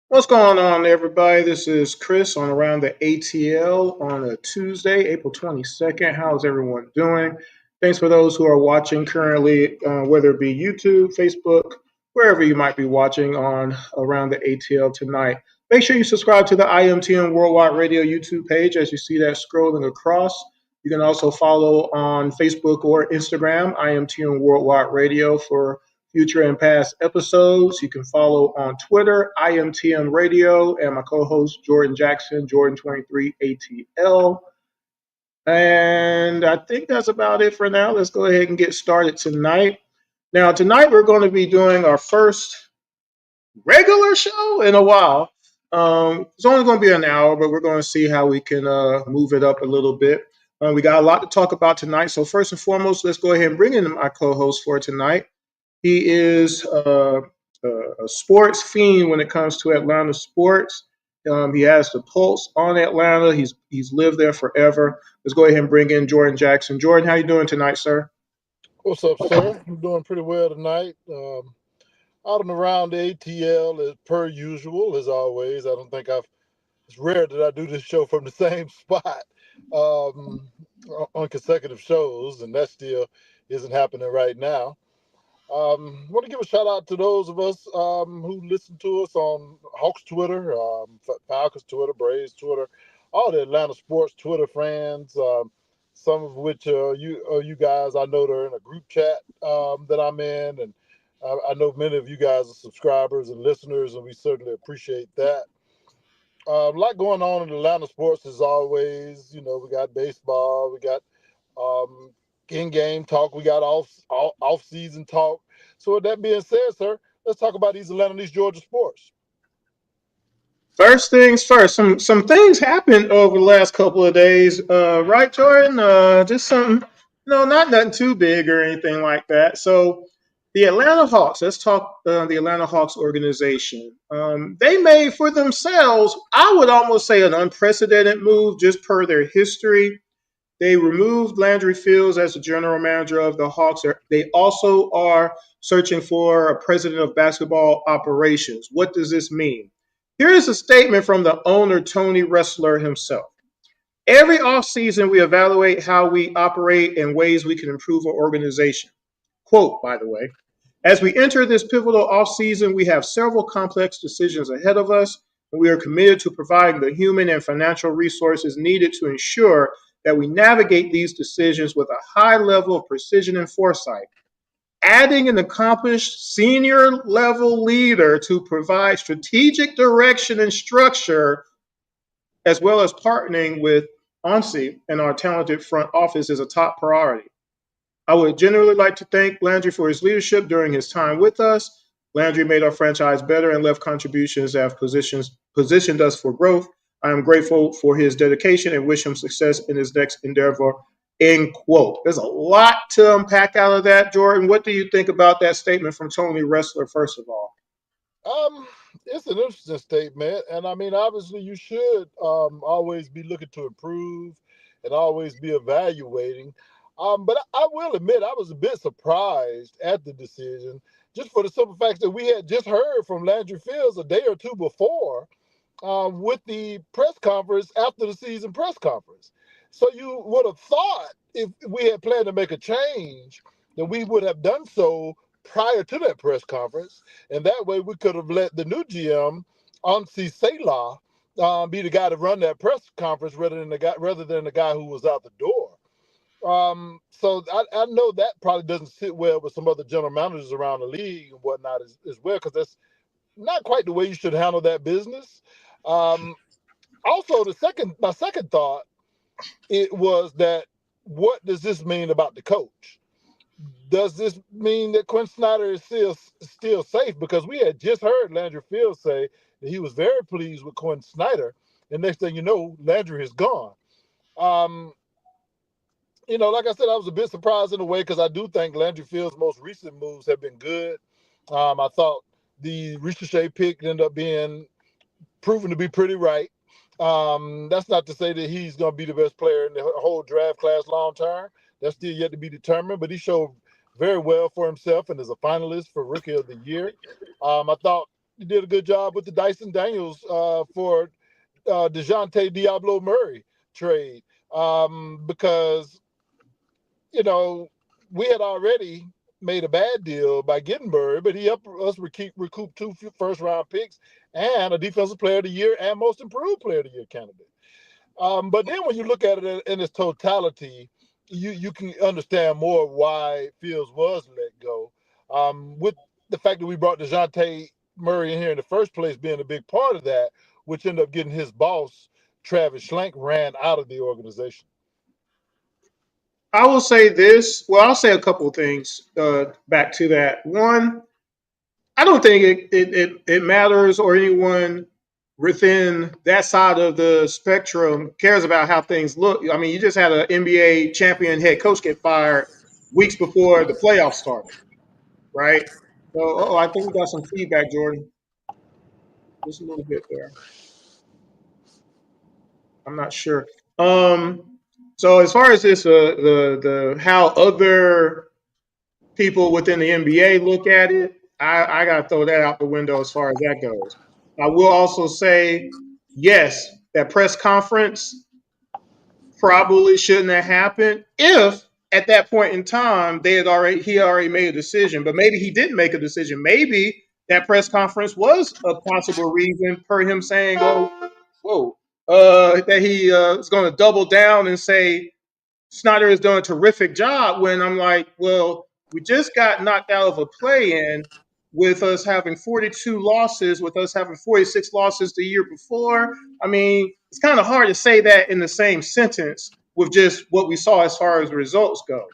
What's going on, everybody? This is Chris on Around the ATL on a Tuesday, April 22nd. How's everyone doing? Thanks for those who are watching currently, whether it be YouTube, Facebook, wherever you might be watching on Around the ATL tonight. Make sure you subscribe to the IMTN Worldwide Radio YouTube page as you see that scrolling across. You can also follow on Facebook or Instagram, IMTN Worldwide Radio, for future and past episodes. You can follow on Twitter, IMTM Radio, and my co-host Jordan Jackson, Jordan23 ATL. And I think that's about it for now. Let's go ahead and get started tonight. Now, tonight we're going to be doing our first regular show in a while. It's only going to be an hour, but we're going to see how we can move it up a little bit. We got a lot to talk about tonight. So first and foremost, let's go ahead and bring in my co-host for tonight. He is a sports fiend when it comes to Atlanta sports. He has the pulse on Atlanta. He's lived there forever. Let's go ahead and bring in Jordan Jackson. Jordan, how you doing tonight, sir? What's up, sir? I'm doing pretty well tonight. Out and around the ATL as per usual, as always. I don't think it's rare that I do this show from the same spot on consecutive shows, and that still isn't happening right now. Want to give a shout out to those of us who listen to us on Hawks Twitter, Falcons Twitter, Braves Twitter, all the Atlanta sports Twitter fans. Some of which you guys I know they're in a group chat that I'm in, and I know many of you guys are subscribers and listeners, and we certainly appreciate that. A lot going on in Atlanta sports as always. You know, we got baseball, we got in-game talk, we got off-season talk. So with that being said, sir, let's talk about these Atlanta and these Georgia sports. First things first. Some things happened over the last couple of days, right, Jordan? Just something, not nothing too big or anything like that. So the Atlanta Hawks. Let's talk the Atlanta Hawks organization. They made for themselves, I would almost say, an unprecedented move just per their history. They removed Landry Fields as the general manager of the Hawks. They also are searching for a president of basketball operations. What does this mean? Here is a statement from the owner, Tony Ressler himself. Every offseason, we evaluate how we operate and ways we can improve our organization. Quote, by the way, as we enter this pivotal offseason, we have several complex decisions ahead of us, and we are committed to providing the human and financial resources needed to ensure that we navigate these decisions with a high level of precision and foresight. Adding an accomplished senior level leader to provide strategic direction and structure, as well as partnering with ONSI and our talented front office, is a top priority. I would generally like to thank Landry for his leadership during his time with us. Landry made our franchise better and left contributions that have positioned us for growth. I am grateful for his dedication and wish him success in his next endeavor. End quote. There's a lot to unpack out of that, Jordan. What do you think about that statement from Tony Ressler, first of all? It's an interesting statement, and I mean, obviously, you should always be looking to improve and always be evaluating. But I will admit, I was a bit surprised at the decision, just for the simple fact that we had just heard from Landry Fields a day or two before with the press conference after the season press conference. So you would have thought if we had planned to make a change, that we would have done so prior to that press conference, and that way we could have let the new GM, Ansi Selah, be the guy to run that press conference rather than the guy who was out the door. So I know that probably doesn't sit well with some other general managers around the league and whatnot as well, because that's not quite the way you should handle that business. Um, Also, my second thought it was that, what does this mean about the coach? Does this mean that Quinn Snyder is still safe? Because we had just heard Landry Fields say that he was very pleased with Quinn Snyder, and next thing you know, Landry is gone. Um, like I said, I was a bit surprised in a way, because I do think Landry Fields' most recent moves have been good. I thought the Ricochet pick ended up being proven to be pretty right. That's not to say that he's going to be the best player in the whole draft class long term. That's still yet to be determined, but he showed very well for himself and is a finalist for Rookie of the Year. I thought he did a good job with the Dyson Daniels for DeJounte Diablo Murray trade, because you know, we had already made a bad deal by getting Murray, but he helped us recoup two first round picks and a defensive player of the year and most improved player of the year candidate. But then when you look at it in its totality, you can understand more why Fields was let go. With the fact that we brought DeJounte Murray in here in the first place being a big part of that, which ended up getting his boss, Travis Schlenk, ran out of the organization. I will say this. Well, I'll say a couple of things back to that. One, I don't think it matters or anyone within that side of the spectrum cares about how things look. I mean, you just had an NBA champion head coach get fired weeks before the playoffs started, right? So, I think we got some feedback, Jordan. Just a little bit there. I'm not sure. So as far as this, the how other people within the NBA look at it, I got to throw that out the window as far as that goes. I will also say, yes, that press conference probably shouldn't have happened if at that point in time he already made a decision, but maybe he didn't make a decision. Maybe that press conference was a possible reason for him saying, "Oh, whoa," that he is going to double down and say Snyder has done a terrific job. When I'm like, well, we just got knocked out of a play-in with us having 42 losses, with us having 46 losses the year before. I mean, it's kind of hard to say that in the same sentence with just what we saw as far as the results go.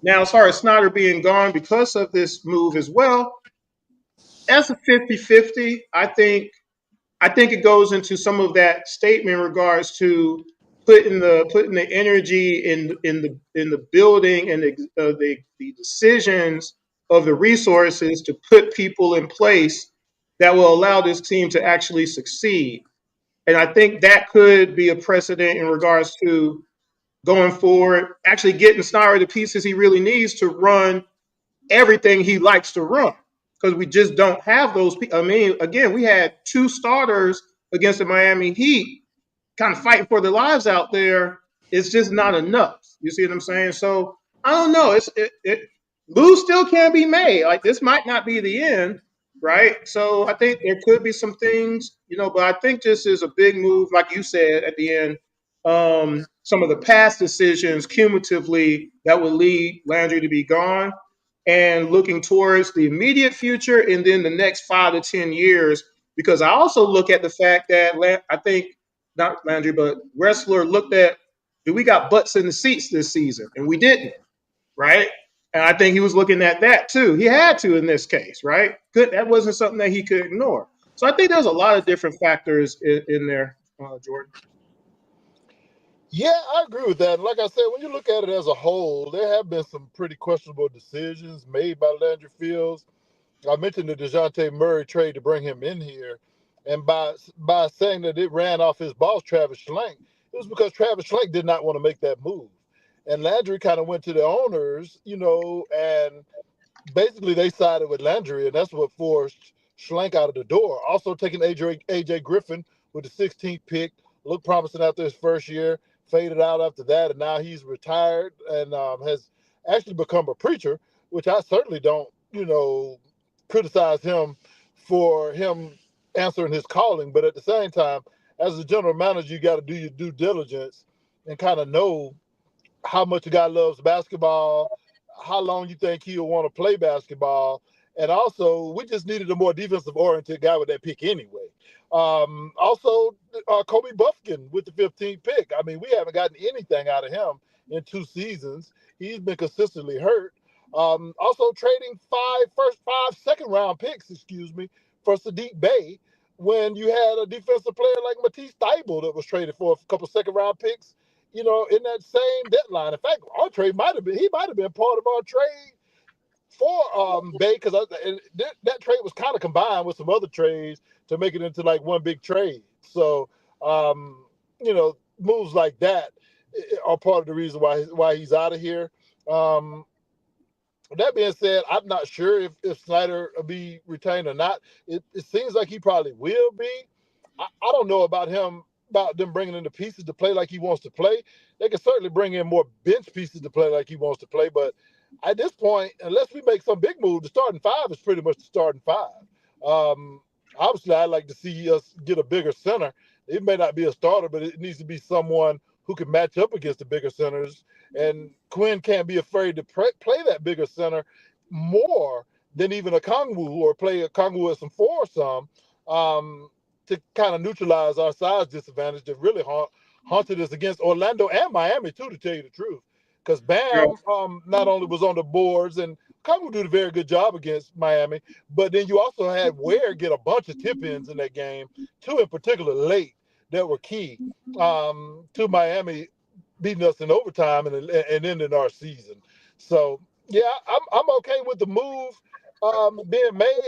Now, as far as Snyder being gone because of this move as well, that's a 50-50. I think it goes into some of that statement in regards to putting the energy in the building and the decisions of the resources to put people in place that will allow this team to actually succeed. And I think that could be a precedent in regards to going forward, actually getting Snyder the pieces he really needs to run everything he likes to run, because we just don't have those people. I mean, again, we had two starters against the Miami Heat kind of fighting for their lives out there. It's just not enough. You see what I'm saying? So I don't know. Moves still can be made. Like, this might not be the end, right? So I think there could be some things, but I think this is a big move, like you said at the end. Some of the past decisions cumulatively that would lead Landry to be gone, and looking towards the immediate future and then the next 5 to 10 years. Because I also look at the fact that I think not Landry, but Wrestler looked at, do we got butts in the seats this season? And we didn't, right? And I think he was looking at that too. He had to in this case, right? That wasn't something that he could ignore. So I think there's a lot of different factors in there, Jordan. Yeah, I agree with that. Like I said, when you look at it as a whole, there have been some pretty questionable decisions made by Landry Fields. I mentioned the DeJounte Murray trade to bring him in here. And by saying that it ran off his boss, Travis Schlenk, it was because Travis Schlenk did not want to make that move. And Landry kind of went to the owners, and basically they sided with Landry, and that's what forced Schlenk out of the door. Also taking AJ Griffin with the 16th pick, looked promising after his first year, faded out after that, and now he's retired and has actually become a preacher, which I certainly don't, criticize him for him answering his calling. But at the same time, as a general manager, you got to do your due diligence and kind of know how much a guy loves basketball, how long you think he'll want to play basketball, and also we just needed a more defensive oriented guy with that pick anyway. Also, Kobe Buffkin with the 15th pick. I mean, we haven't gotten anything out of him in 2 seasons. He's been consistently hurt. Also, trading five second round picks, excuse me, for Sadiq Bey when you had a defensive player like Matisse Thybulle that was traded for a couple second round picks, in that same deadline. In fact, our trade might have been part of our trade for Bay because that trade was kind of combined with some other trades to make it into like one big trade. So, moves like that are part of the reason why he's out of here. Um, that being said, I'm not sure if Snyder will be retained or not. It seems like he probably will be. I don't know about them bringing in the pieces to play like he wants to play. They can certainly bring in more bench pieces to play like he wants to play, but at this point, unless we make some big move, the starting five is pretty much the starting five. Um, Obviously, I'd like to see us get a bigger center. It may not be a starter, but it needs to be someone who can match up against the bigger centers. And Quinn can't be afraid to play that bigger center more than even a Kongwu or play a Kongwu as some four some. To kind of neutralize our size disadvantage that really haunted us against Orlando and Miami too, to tell you the truth. Because Yeah. Bam not only was on the boards and Kongwu did a very good job against Miami, but then you also had Ware get a bunch of tip ins in that game, two in particular late that were key to Miami beating us in overtime and ending our season. So yeah, I'm okay with the move being made.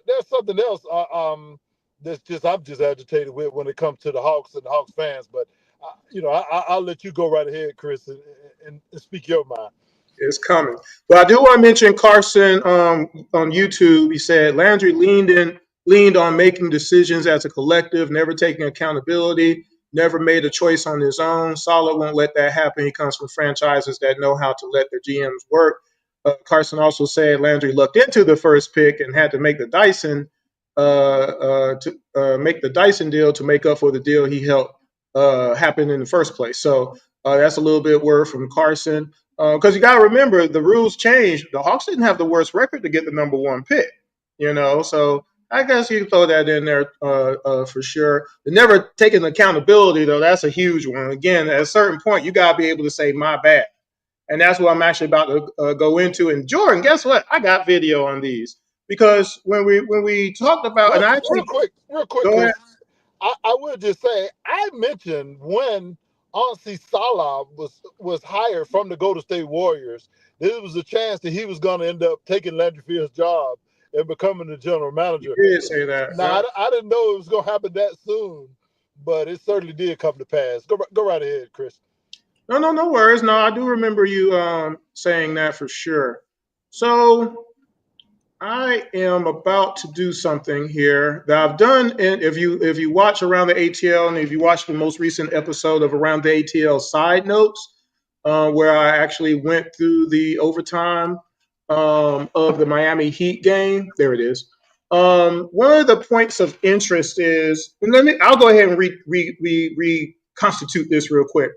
There's something else. That's just I'm just agitated with when it comes to the Hawks and the Hawks fans. But I'll let you go right ahead, Chris, and speak your mind. It's coming. But I do want to mention Carson on YouTube. He said Landry leaned on making decisions as a collective, never taking accountability, never made a choice on his own. Solid won't let that happen. He comes from franchises that know how to let their GMs work. Carson also said Landry looked into the first pick and had to make the Dyson deal to make up for the deal he helped happen in the first place. So that's a little bit of word from Carson. Because you got to remember, the rules changed. The Hawks didn't have the worst record to get the number one pick, So I guess you can throw that in there for sure. The never taking accountability, though, that's a huge one. Again, at a certain point, you got to be able to say, my bad. And that's what I'm actually about to go into. And Jordan, guess what? I got video on these because when we talked about, and I actually Real quick, go ahead. Chris. I will just say I mentioned when Ansi Salah was hired from the Golden State Warriors, there was a chance that he was going to end up taking Landry Field's job and becoming the general You manager. did say that. Now Yeah. I didn't know it was going to happen that soon, but it certainly did come to pass. Go right ahead, Chris. No, no, no worries. No, I do remember you saying that for sure. So I am about to do something here that I've done. And if you watch Around the ATL and if you watch the most recent episode of Around the ATL side notes, where I actually went through the overtime of the Miami Heat game, there it is. One of the points of interest is, and I'll go ahead and reconstitute this real quick.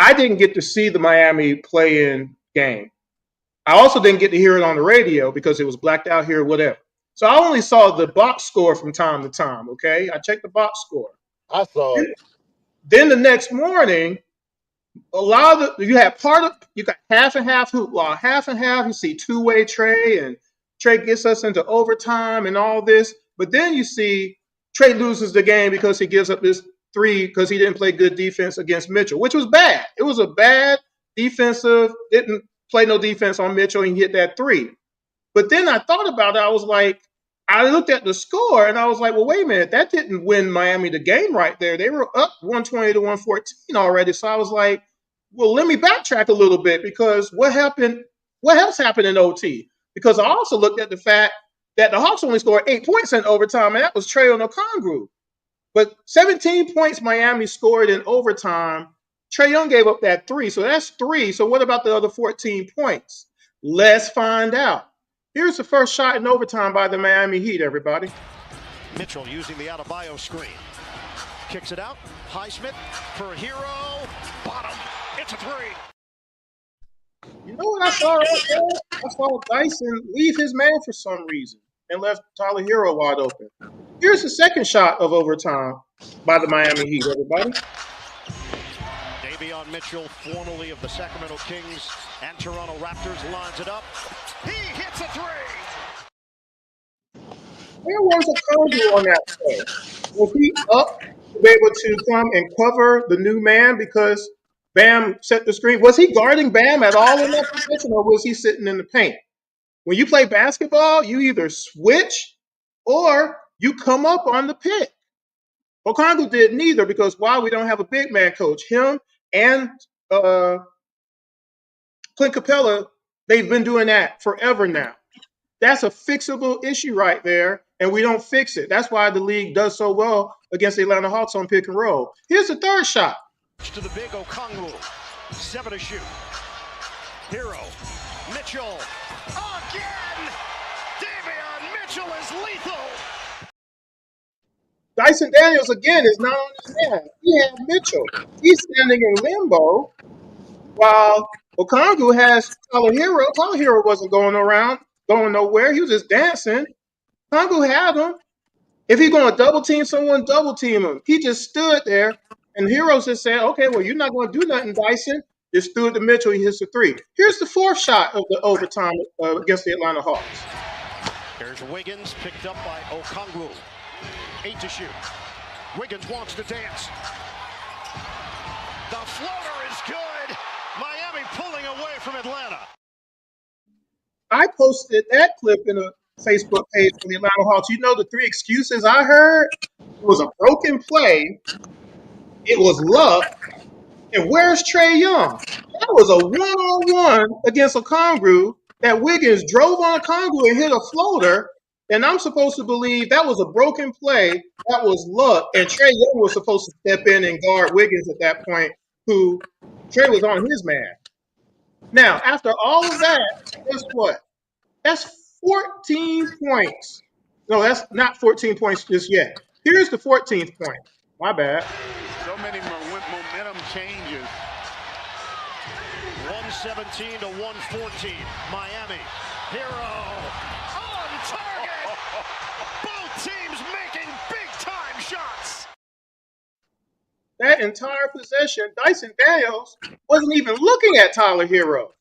I didn't get to see the Miami play-in game. I also didn't get to hear it on the radio because it was blacked out here, or whatever. So I only saw the box score from time to time. Okay, I checked the box score. I saw it. Then the next morning, a lot of you had you got half and half hoopla, half and half. You see two-way Trey, and Trey gets us into overtime and all this. But then you see Trey loses the game because he gives up this three because he didn't play good defense against Mitchell, which was bad. It was a bad defensive. Didn't play no defense on Mitchell. And he hit that three. But then I thought about it. I was like, I looked at the score and I was like, well, wait a minute. That didn't win Miami the game right there. They were up 120 to 114 already. So I was like, well, let me backtrack a little bit because what happened? What else happened in OT? Because I also looked at the fact that the Hawks only scored 8 points in overtime, and that was Trey on Okongwu. But 17 points Miami scored in overtime Trae Young gave up that three, so that's three. So what about the other 14 points? Let's find out. Here's the first shot in overtime by the Miami Heat, everybody. Mitchell using the out-of-bio screen. Kicks it out. Highsmith for Hero. Bottom. It's a three. You know what I saw right there? I saw Dyson leave his man for some reason and left Tyler Hero wide open. Here's the second shot of overtime by the Miami Heat, everybody. Davion Mitchell, formerly of the Sacramento Kings and Toronto Raptors, lines it up. He hits a three. Where was Okongwu on that play? Was he up to be able to come and cover the new man because Bam set the screen? Was he guarding Bam at all in that position, or was he sitting in the paint? When you play basketball, you either switch or you come up on the pick. Okongwu did neither because why? We don't have a big man coach. Him and Clint Capella, they've been doing that forever now. That's a fixable issue right there, and we don't fix it. That's why the league does so well against the Atlanta Hawks on pick and roll. Here's the third shot. To the big Okongwu. 7 to shoot. Hero. Mitchell. Again! Davion Mitchell is lethal! Dyson Daniels, again, is not on his man. He had Mitchell. He's standing in limbo while Okongwu has Tyler Hero. Tyler Hero wasn't going around, going nowhere. He was just dancing. Okongwu had him. If he's going to double team someone, double team him. He just stood there, and Heroes just said, okay, well, you're not going to do nothing, Dyson. Just threw it to Mitchell. He hits the three. Here's the fourth shot of the overtime against the Atlanta Hawks. There's Wiggins picked up by Okongwu. 8 to shoot. Wiggins wants to dance. The floater is good. Miami pulling away from Atlanta. I posted that clip in a Facebook page for the Atlanta Hawks. You know the three excuses I heard? It was a broken play. It was luck. And where's Trae Young? That was a one-on-one against Okongwu that Wiggins drove on Okongwu and hit a floater. And I'm supposed to believe that was a broken play. That was luck. And Trae Young was supposed to step in and guard Wiggins at that point, who Trae was on his man. Now, after all of that, guess what? That's 14 points. No, that's not 14 points just yet. Here's the 14th point. My bad. So many momentum changes. 117 to 114. Miami. Hero. On target. Both teams making big-time shots. That entire possession, Dyson Daniels wasn't even looking at Tyler Hero.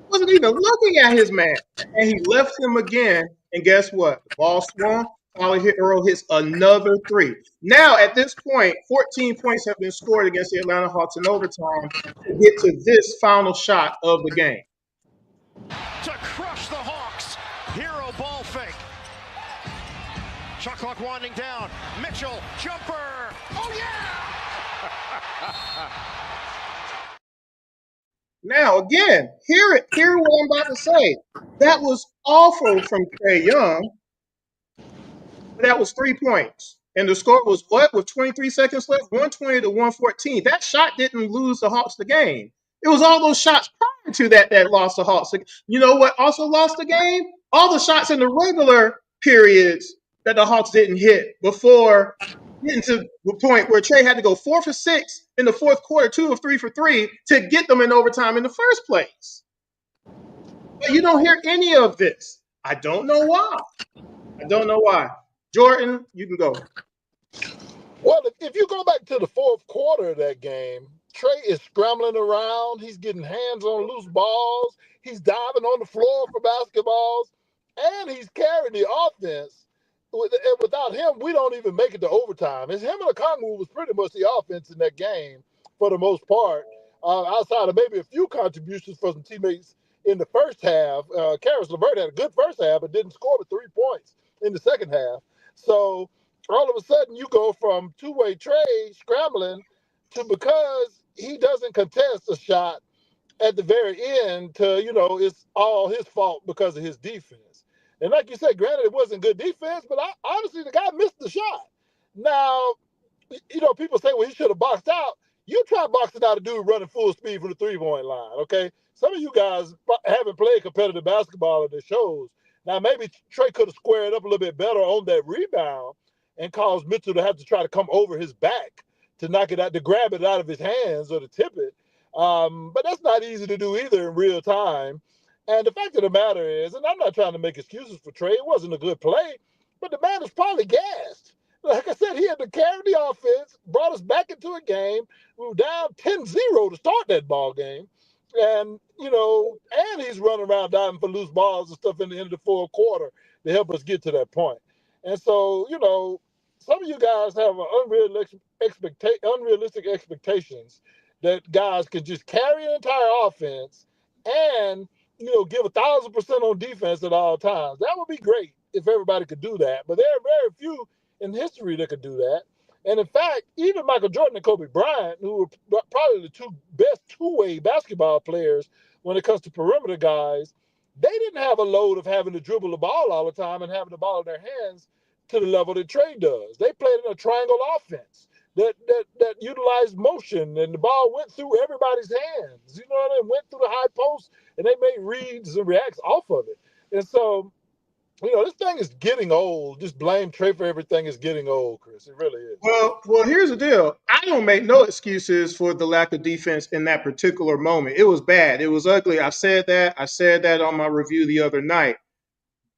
Wasn't even looking at his man. And he left him again. And guess what? The ball swung. Tyler Hero hits another three. Now, at this point, 14 points have been scored against the Atlanta Hawks in overtime to get to this final shot of the game. To crush the Hawks. Hero ball fake. Shot clock winding down. Mitchell, jumper. Oh, yeah! Now, again, hear what I'm about to say. That was awful from Trae Young. That was 3 points. And the score was what? With 23 seconds left? 120 to 114. That shot didn't lose the Hawks the game. It was all those shots prior to that lost the Hawks. You know what also lost the game? All the shots in the regular periods that the Hawks didn't hit before getting to the point where Trae had to go 4 for 6 in the fourth quarter, 2 of 3 for 3 to get them in overtime in the first place. But you don't hear any of this. I don't know why. I don't know why. Jordan, you can go. Well, if you go back to the fourth quarter of that game, Trae is scrambling around. He's getting hands on loose balls. He's diving on the floor for basketballs. And he's carrying the offense. And without him, we don't even make it to overtime. It's him and Okongwu was pretty much the offense in that game for the most part, outside of maybe a few contributions for some teammates in the first half. Karis LeVert had a good first half, but didn't score but 3 points in the second half. So all of a sudden, you go from two-way Trae scrambling to because he doesn't contest a shot at the very end to, it's all his fault because of his defense. And like you said, granted, it wasn't good defense, but honestly, the guy missed the shot. Now, people say, well, he should have boxed out. You try boxing out a dude running full speed from the three-point line, okay? Some of you guys haven't played competitive basketball and it shows. Now, maybe Trey could have squared up a little bit better on that rebound and caused Mitchell to have to try to come over his back to knock it out, to grab it out of his hands or to tip it. But that's not easy to do either in real time. And the fact of the matter is, and I'm not trying to make excuses for Trey, it wasn't a good play, but the man is probably gassed. Like I said, he had to carry the offense, brought us back into a game. We were down 10-0 to start that ball game. And, and he's running around diving for loose balls and stuff in the end of the fourth quarter to help us get to that point. And so, some of you guys have unrealistic expectations that guys can just carry an entire offense and, give 1,000% on defense at all times. That would be great if everybody could do that. But there are very few in history that could do that. And in fact, even Michael Jordan and Kobe Bryant, who were probably the two best two-way basketball players when it comes to perimeter guys, they didn't have a load of having to dribble the ball all the time and having the ball in their hands to the level that Trey does. They played in a triangle offense that utilized motion, and the ball went through everybody's hands. Went through the high post, and they made reads and reacts off of it. And so, this thing is getting old. Just blame Trey for everything is getting old, Chris. It really is. Well, here's the deal. I don't make no excuses for the lack of defense in that particular moment. It was bad. It was ugly. I said that. I said that on my review the other night.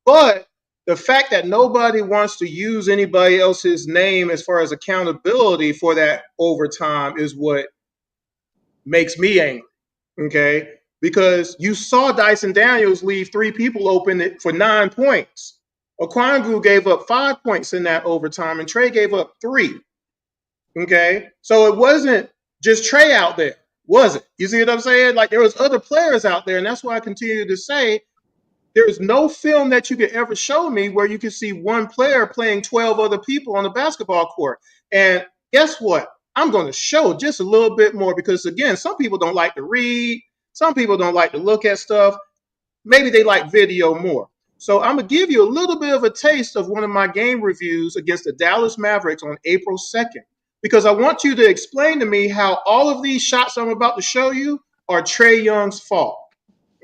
But the fact that nobody wants to use anybody else's name as far as accountability for that overtime is what makes me angry. Okay? Because you saw Dyson Daniels leave 3 people open for 9 points. Okwangu gave up 5 points in that overtime, and Trey gave up 3. Okay? So it wasn't just Trey out there, was it? You see what I'm saying? Like, there was other players out there, and that's why I continue to say there's no film that you could ever show me where you could see one player playing 12 other people on the basketball court. And guess what? I'm going to show just a little bit more because, again, some people don't like to read. Some people don't like to look at stuff. Maybe they like video more. So I'm going to give you a little bit of a taste of one of my game reviews against the Dallas Mavericks on April 2nd, because I want you to explain to me how all of these shots I'm about to show you are Trey Young's fault.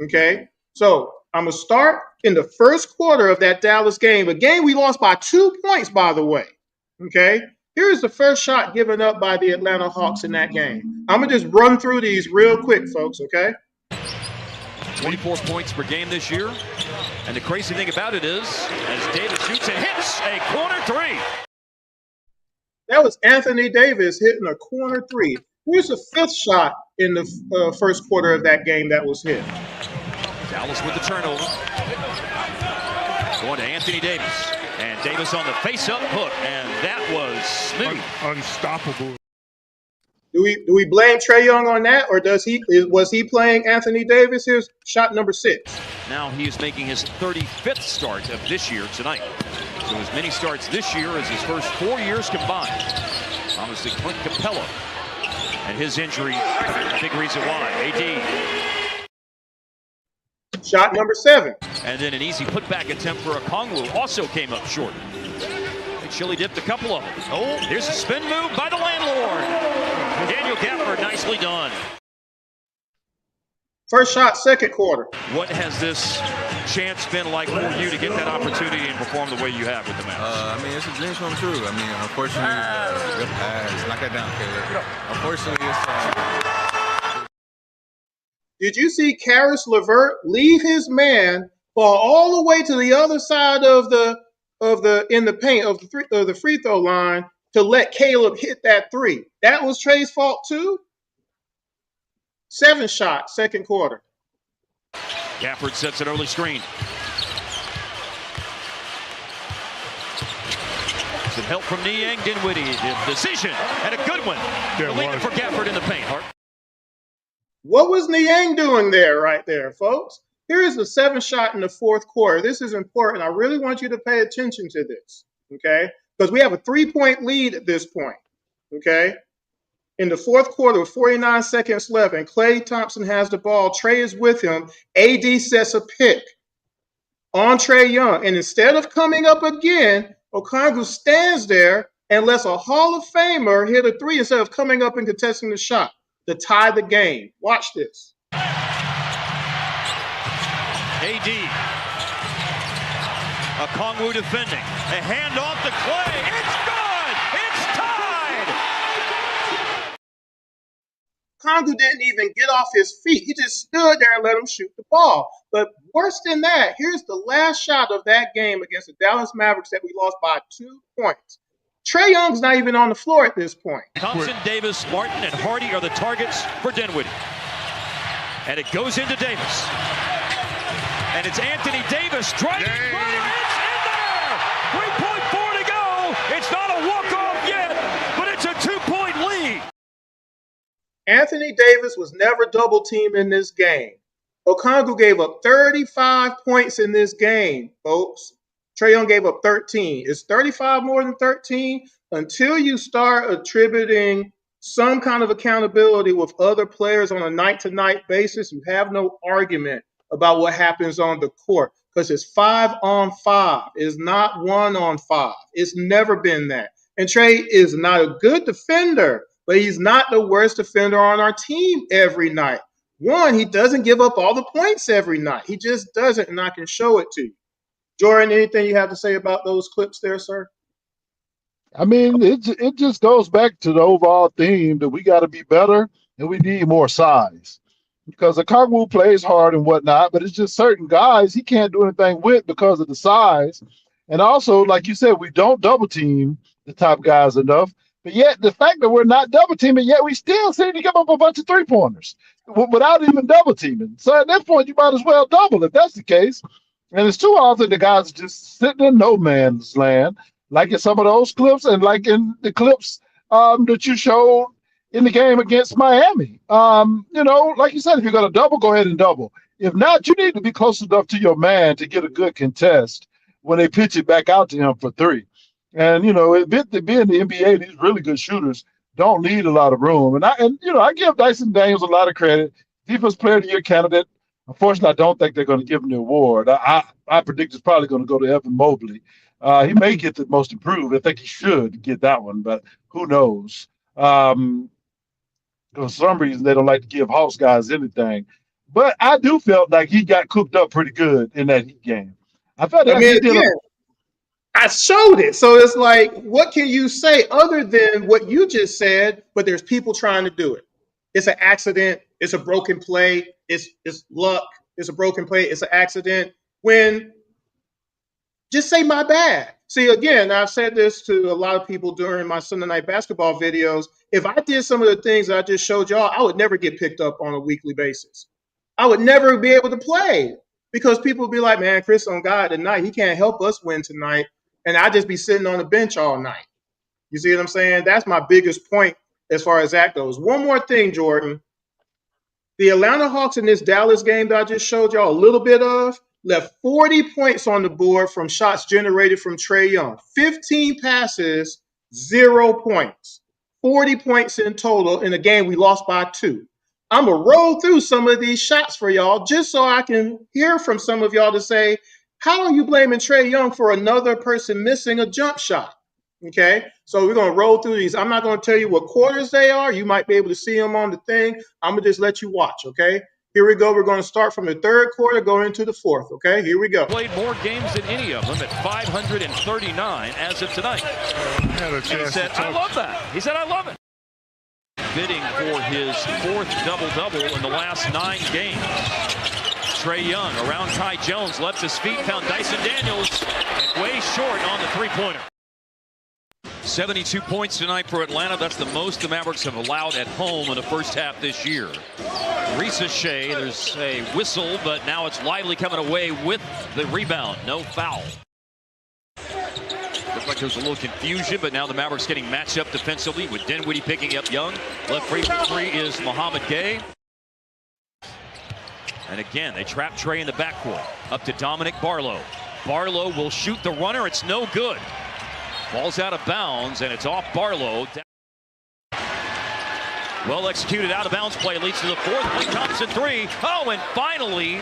Okay? So I'm going to start in the first quarter of that Dallas game, a game we lost by 2 points, by the way. Okay? Here's the first shot given up by the Atlanta Hawks in that game. I'm going to just run through these real quick, folks, okay? 24 points per game this year. And the crazy thing about it is, as Davis shoots and hits a corner 3. That was Anthony Davis hitting a corner 3. Here's the 5th shot in the first quarter of that game that was hit. Dallas with the turnover. Going to Anthony Davis. And Davis on the face-up hook. And that was smooth. Unstoppable. Do we blame Trey Young on that, or was he playing Anthony Davis? Here's shot number 6. Now he is making his 35th start of this year tonight. So as many starts this year as his first 4 years combined. Obviously Clint Capella and his injury, a big reason why. AD. Shot number 7. And then an easy putback attempt for Okongwu also came up short. Chili dipped a couple of them. Oh, here's a spin move by the landlord. Daniel Gafford, nicely done. First shot, second quarter. What has this chance been like for you to get that opportunity and perform the way you have with the Mavs? It's a dream come true. Unfortunately, good pass. Knock that down, Caleb. Unfortunately, Did you see Karis LeVert leave his man, fall all the way to the other side of the paint of the free throw line to let Caleb hit that 3? That was Trey's fault too. 7 shot, second quarter. Gafford sets an early screen. Some help from Niang Dinwiddie. The decision and a good one. Leaving for Gafford in the paint. Hart. What was Niang doing there, right there, folks? Here is the 7th shot in the fourth quarter. This is important. I really want you to pay attention to this, okay? Because we have a 3-point lead at this point, okay? In the fourth quarter, with 49 seconds left, and Klay Thompson has the ball. Trey is with him. AD sets a pick on Trey Young. And instead of coming up again, Okongwu stands there and lets a Hall of Famer hit a three instead of coming up and contesting the shot to tie the game. Watch this. AD. Okongwu defending. A handoff to Clay. It's good! It's tied! Okongwu didn't even get off his feet. He just stood there and let him shoot the ball. But worse than that, here's the last shot of that game against the Dallas Mavericks that we lost by 2 points. Trae Young's not even on the floor at this point. Thompson, Davis, Martin, and Hardy are the targets for Dinwiddie. And it goes into Davis. And it's Anthony Davis driving. It's in there! 3.4 to go. It's not a walk-off yet, but it's a 2-point lead. Anthony Davis was never double-teamed in this game. Okongwu gave up 35 points in this game, folks. Trae Young gave up 13. Is 35 more than 13? Until you start attributing some kind of accountability with other players on a night-to-night basis, you have no argument about what happens on the court, because it's 5-on-5. It's not 1-on-5. It's never been that. And Trae is not a good defender, but he's not the worst defender on our team every night. One, he doesn't give up all the points every night. He just doesn't, and I can show it to you. Jordan, anything you have to say about those clips there, sir? I mean, it just goes back to the overall theme that we got to be better and we need more size. Because Okongwu plays hard and whatnot, but it's just certain guys he can't do anything with because of the size. And also, like you said, we don't double team the top guys enough. But yet the fact that we're not double teaming, yet we still seem to give up a bunch of 3-pointers without even double teaming. So at that point, you might as well double if that's the case. And it's too often the guys are just sitting in no man's land, like in some of those clips and like in the clips that you showed in the game against Miami. Like you said, if you're going to double, go ahead and double. If not, you need to be close enough to your man to get a good contest when they pitch it back out to him for 3. And, being the NBA, these really good shooters don't need a lot of room. And I give Dyson Daniels a lot of credit. Defense Player of the Year candidate. Unfortunately, I don't think they're going to give him the award. I predict it's probably going to go to Evan Mobley. He may get the most improved. I think he should get that one, but who knows? For some reason, they don't like to give Hawks guys anything. But I do feel like he got cooked up pretty good in that Heat game. I showed it. So it's like, what can you say other than what you just said, but there's people trying to do it. It's an accident. It's a broken play. It's luck. It's a broken play. It's an accident. Just say my bad. See, again, I've said this to a lot of people during my Sunday night basketball videos. If I did some of the things that I just showed y'all, I would never get picked up on a weekly basis. I would never be able to play because people would be like, man, Chris on God tonight. He can't help us win tonight. And I'd just be sitting on the bench all night. You see what I'm saying? That's my biggest point as far as that goes. One more thing, Jordan. The Atlanta Hawks in this Dallas game that I just showed y'all a little bit of left 40 points on the board from shots generated from Trae Young. 15 passes, 0 points. 40 points in total in a game we lost by 2. I'm going to roll through some of these shots for y'all just so I can hear from some of y'all to say, how are you blaming Trae Young for another person missing a jump shot? Okay, so we're going to roll through these. I'm not going to tell you what quarters they are. You might be able to see them on the thing. I'm going to just let you watch, okay? Here we go. We're going to start from the third quarter going into the fourth, okay? Here we go. Played more games than any of them at 539 as of tonight. And he said, I love that. He said, I love it. Bidding for his 4th double-double in the last 9 games. Trae Young around Ty Jones, left his feet, found Dyson Daniels, and way short on the three-pointer. 72 points tonight for Atlanta. That's the most the Mavericks have allowed at home in the first half this year. Shea, there's a whistle, but now it's Lively coming away with the rebound. No foul. Looked like there's a little confusion, but now the Mavericks getting matched up defensively with Dinwiddie picking up Young. Left free for 3 is Mohamed Gay. And again, they trap Trae in the backcourt. Up to Dominic Barlow. Barlow will shoot the runner. It's no good. Ball's out of bounds, and it's off Barlow. Well executed out of bounds play leads to the 4th. Klay Thompson 3. Oh, and finally.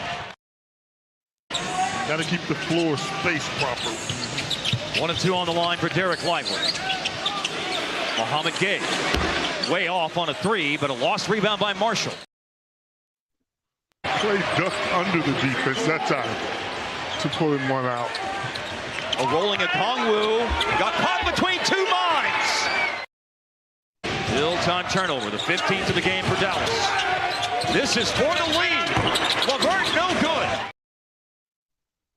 Got to keep the floor spaced properly. 1 and 2 on the line for Derek Lively. Mohamed Gay way off on a three, but a lost rebound by Marshall. Played just under the defense that time to pulling one out. A rolling Okongwu got caught between two minds. Ill-timed turnover, the 15th of the game for Dallas. This is for the lead. LeVert, no good.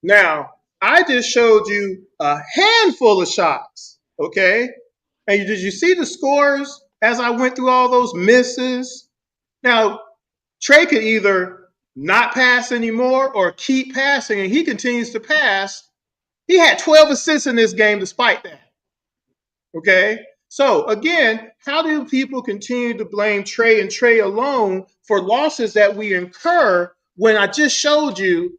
Now, I just showed you a handful of shots, okay? And did you see the scores as I went through all those misses? Now, Trey could either not pass anymore or keep passing, and he continues to pass. He had 12 assists in this game despite that, okay? So, again, how do people continue to blame Trey and Trey alone for losses that we incur when I just showed you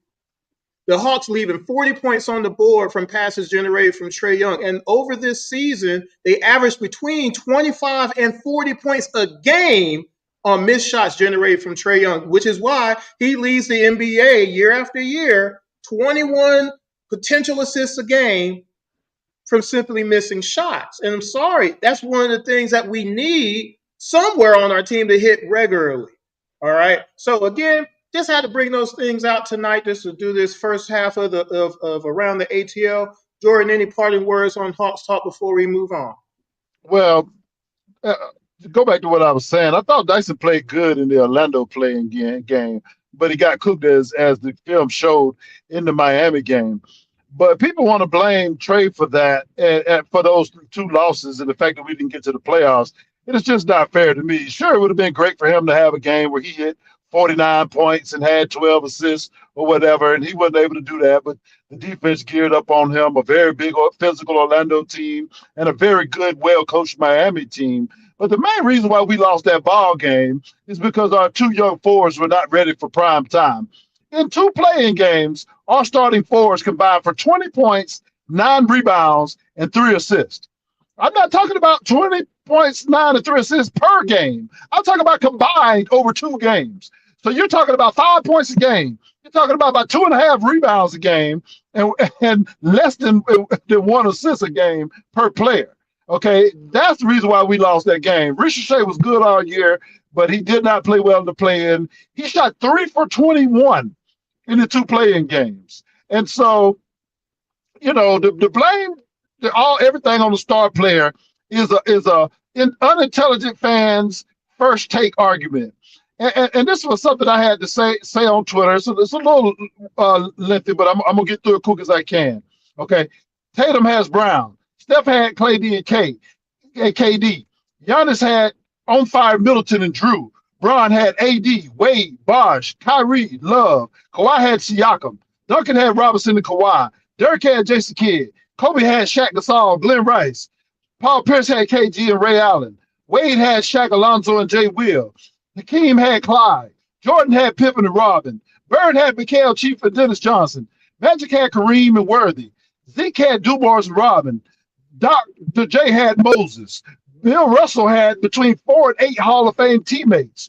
the Hawks leaving 40 points on the board from passes generated from Trae Young? And over this season, they averaged between 25 and 40 points a game on missed shots generated from Trae Young, which is why he leads the NBA year after year, 21 potential assists a game from simply missing shots. And I'm sorry, that's one of the things that we need somewhere on our team to hit regularly. All right. So again, just had to bring those things out tonight just to do this first half of around the ATL. Jordan, any parting words on Hawks Talk before we move on? Well, to go back to what I was saying, I thought Dyson played good in the Orlando playing game, but he got cooked as the film showed in the Miami game. But people want to blame Trey for that and for those two losses and the fact that we didn't get to the playoffs. It is just not fair to me. Sure, it would have been great for him to have a game where he hit 49 points and had 12 assists or whatever, and he wasn't able to do that. But the defense geared up on him, a very big physical Orlando team and a very good, well-coached Miami team. But the main reason why we lost that ball game is because our two young forwards were not ready for prime time. In two playing games, our starting forwards combined for 20 points, 9 rebounds, and 3 assists. I'm not talking about 20 points, 9, and 3 assists per game. I'm talking about combined over 2 games. So you're talking about 5 points a game. You're talking about 2.5 rebounds a game and less than 1 assist a game per player. Okay, that's the reason why we lost that game. Ricochet was good all year, but he did not play well in the play-in. He shot 3 for 21 in the 2 play-in games. And so, you know, the blame everything on the star player is a unintelligent fans first take argument. And this was something I had to say on Twitter. So it's a little lengthy, but I'm gonna get through it quick as I can. Okay, Tatum has Brown. Steph had Clay D and KD. Giannis had on fire Middleton and Drew. Bron had AD, Wade, Bosh, Kyrie, Love. Kawhi had Siakam. Duncan had Robinson and Kawhi. Dirk had Jason Kidd. Kobe had Shaq Gasol, Glenn Rice. Paul Pierce had KG and Ray Allen. Wade had Shaq Alonzo and Jay Will. Hakeem had Clyde. Jordan had Pippen and Robin. Bird had Mikael Chief and Dennis Johnson. Magic had Kareem and Worthy. Zeke had Dubois and Robin. Dr. J had Moses. Bill Russell had between 4 and 8 Hall of Fame teammates.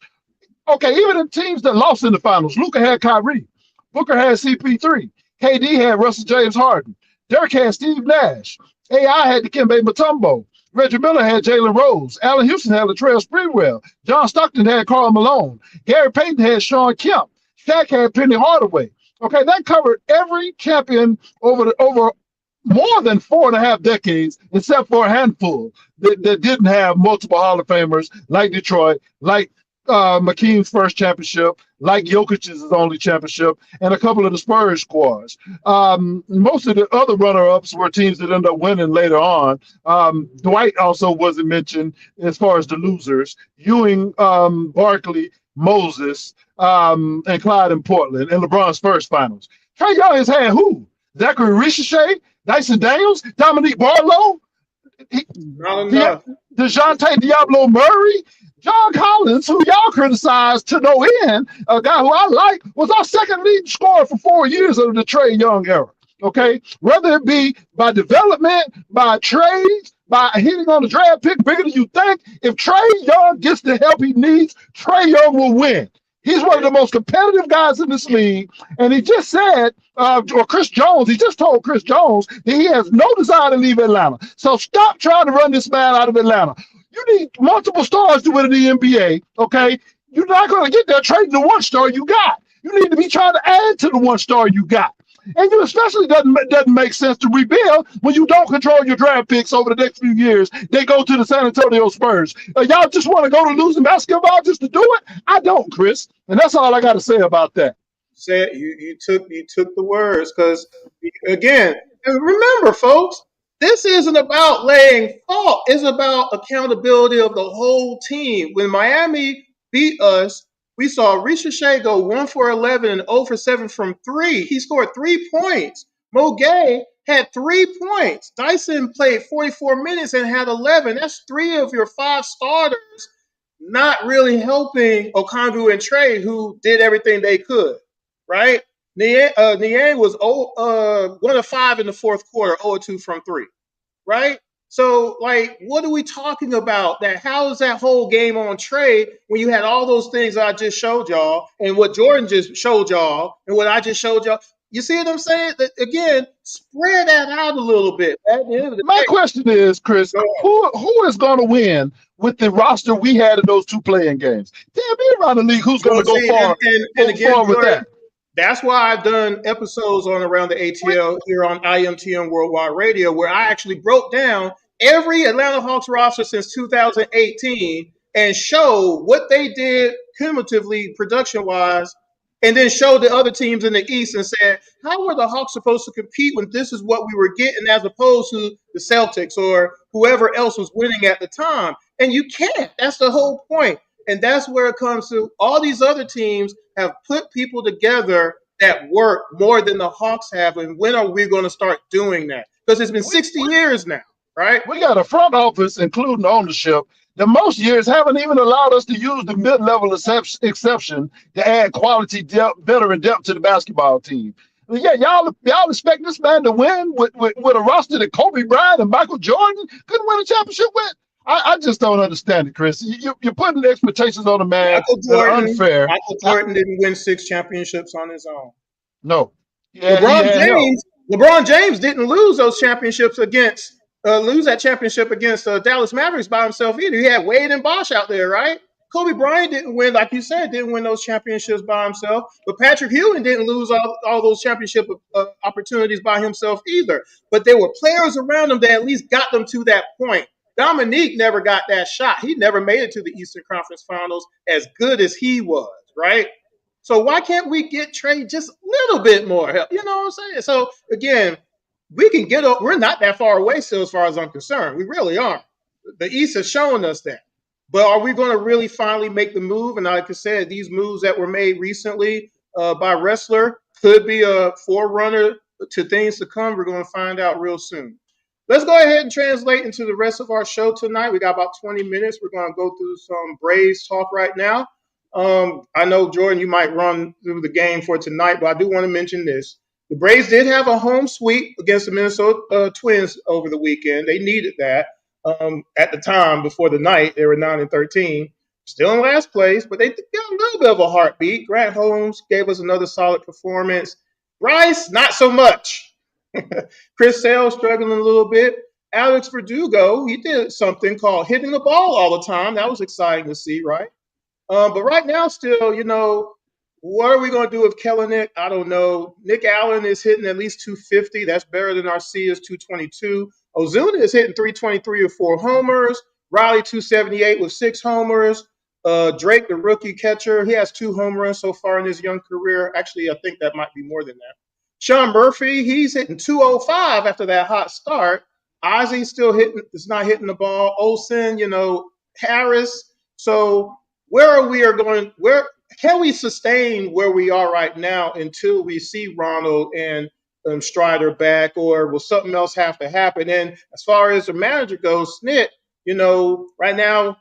Okay, even in teams that lost in the finals, Luka had Kyrie. Booker had CP3. KD had Russell James Harden. Dirk had Steve Nash. AI had Dikembe Mutombo. Reggie Miller had Jalen Rose. Allen Houston had Latrell Sprewell. John Stockton had Karl Malone. Gary Payton had Sean Kemp. Shaq had Penny Hardaway. Okay, that covered every champion over more than 4.5 decades, except for a handful that didn't have multiple Hall of Famers like Detroit, like McKean's first championship, like Jokic's only championship, and a couple of the Spurs squads. Most of the other runner-ups were teams that ended up winning later on. Dwight also wasn't mentioned as far as the losers. Ewing, Barkley, Moses, and Clyde in Portland, and LeBron's first finals. Trae Young has had who? Zachary Ricochet, Dyson Daniels, Dominique Barlow, Not enough. DeJounte Diablo Murray, John Collins, who y'all criticized to no end, a guy who I like, was our second leading scorer for 4 years of the Trae Young era. Okay, whether it be by development, by trades, by hitting on the draft pick bigger than you think, if Trae Young gets the help he needs, Trae Young will win. He's one of the most competitive guys in this league, and he just said, or Chris Jones, he just told Chris Jones that he has no desire to leave Atlanta. So stop trying to run this man out of Atlanta. You need multiple stars to win in the NBA, okay? You're not going to get there trading the one star you got. You need to be trying to add to the one star you got. And you especially doesn't make sense to rebuild when you don't control your draft picks over the next few years. They go to the San Antonio Spurs. Y'all just want to go to losing basketball just to do it? I don't, Chris. And that's all I got to say about that. Said you took the words because again, and remember, folks, this isn't about laying fault. It's about accountability of the whole team. When Miami beat us, we saw Ricochet go 1 for 11 and 0 for 7 from three. He scored 3 points. Mo Gay had 3 points. Dyson played 44 minutes and had 11. That's three of your five starters not really helping Okongwu and Trey, who did everything they could, right? Niang was 1 of 5 in the fourth quarter, 0 of 2 from three, right? So, like, what are we talking about? That how is that whole game on Trey when you had all those things I just showed y'all, and what Jordan just showed y'all, and what I just showed y'all? You see what I'm saying? That, again, spread that out a little bit. At the end of the My day, question is, Chris, go on. who is going to win with the roster we had in those two playing games? Tell me around the league who's going Well, to go see, and again, far with Jordan, that. that's why I've done episodes on Around the ATL here on IMTN Worldwide Radio, where I actually broke down every Atlanta Hawks roster since 2018 and show what they did cumulatively, production wise, and then showed the other teams in the East and said, how were the Hawks supposed to compete when this is what we were getting as opposed to the Celtics or whoever else was winning at the time? And you can't. That's the whole point. And that's where it comes to all these other teams have put people together that work more than the Hawks have. And when are we going to start doing that? Because it's been We, 60 years now, right? we got a front office, including ownership, that most years haven't even allowed us to use the mid-level exception to add quality depth, veteran depth to the basketball team. Yeah, y'all expect this man to win with a roster that Kobe Bryant and Michael Jordan couldn't win a championship with? I just don't understand it, Chris. You're putting expectations on a man that are unfair. Michael Jordan didn't win 6 championships on his own. No, yeah, he LeBron had help. James, LeBron James didn't lose those championships against lose that championship against Dallas Mavericks by himself either. He had Wade and Bosh out there, right? Kobe Bryant didn't win, like you said, didn't win those championships by himself. But Patrick Ewing didn't lose all those championship opportunities by himself either. But there were players around him that at least got them to that point. Dominique never got that shot. He never made it to the Eastern Conference Finals as good as he was, right? So why can't we get Trey just a little bit more help? You know what I'm saying? So again, we can get up. We're not that far away still, as far as I'm concerned. We really aren't. The East has shown us that. But are we going to really finally make the move? And like I said, these moves that were made recently by Wrestler could be a forerunner to things to come. We're going to find out real soon. Let's go ahead and translate into the rest of our show tonight. We got about 20 minutes. We're going to go through some Braves talk right now. I know, Jordan, you might run through the game for tonight, but I do want to mention this. The Braves did have a home sweep against the Minnesota Twins over the weekend. They needed that. At the time, before the night, they were 9-13, still in last place, but they got a little bit of a heartbeat. Grant Holmes gave us another solid performance. Bryce, not so much. Chris Sale struggling a little bit. Alex Verdugo, he did something called hitting the ball all the time. That was exciting to see, right? But right now, still, what are we going to do with Kellenic? I don't know. Nick Allen is hitting at least 250. That's better than Arcia's 222. Ozuna is hitting 323 with 4 homers. Riley 278 with 6 homers. Drake, the rookie catcher, he has 2 home runs so far in his young career. Actually, I think that might be more than that. Sean Murphy, he's hitting 205 after that hot start. Ozzy still is not hitting the ball. Olsen, Harris. So where can we sustain where we are right now until we see Ronald and Strider back, or will something else have to happen? And as far as the manager goes, Snit, right now,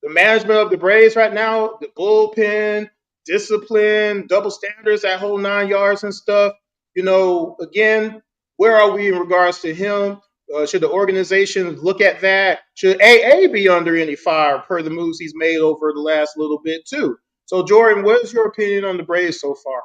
the management of the Braves right now, the bullpen, discipline, double standards, that whole 9 yards and stuff, again, where are we in regards to him? Should the organization look at that? Should AA be under any fire per the moves he's made over the last little bit too? So, Jordan, what is your opinion on the Braves so far?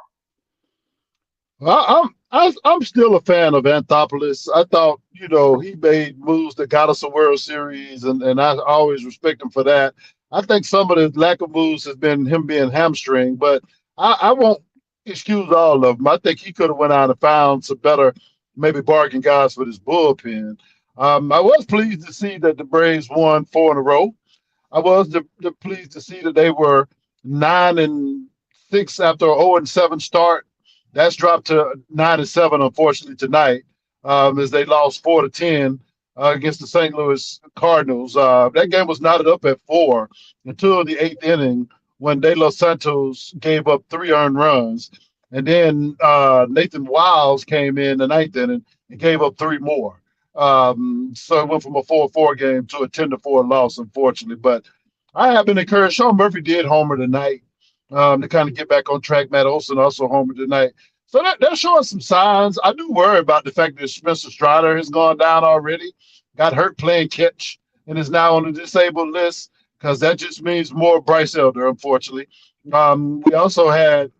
Well, I'm still a fan of Anthopoulos. I thought, he made moves that got us a World Series, and I always respect him for that. I think some of the lack of moves has been him being hamstring, but I won't excuse all of them. I think he could have went out and found some better, maybe bargain guys for this bullpen. I was pleased to see that the Braves won 4 in a row. I was pleased to see that they were 9-6 after an 0-7 start. That's dropped to 9-7, unfortunately, tonight, as they lost 4-10 against the St. Louis Cardinals. That game was knotted up at 4 until the 8th inning when De Los Santos gave up 3 earned runs. And then Nathan Wiles came in the 9th inning and gave up 3 more. So it went from a 4-4 game to a 10-4 loss, unfortunately. But I have been encouraged. Sean Murphy did homer tonight to kind of get back on track. Matt Olson also homered tonight. So they're showing some signs. I do worry about the fact that Spencer Strider has gone down already, got hurt playing catch, and is now on the disabled list because that just means more Bryce Elder, unfortunately. We also had,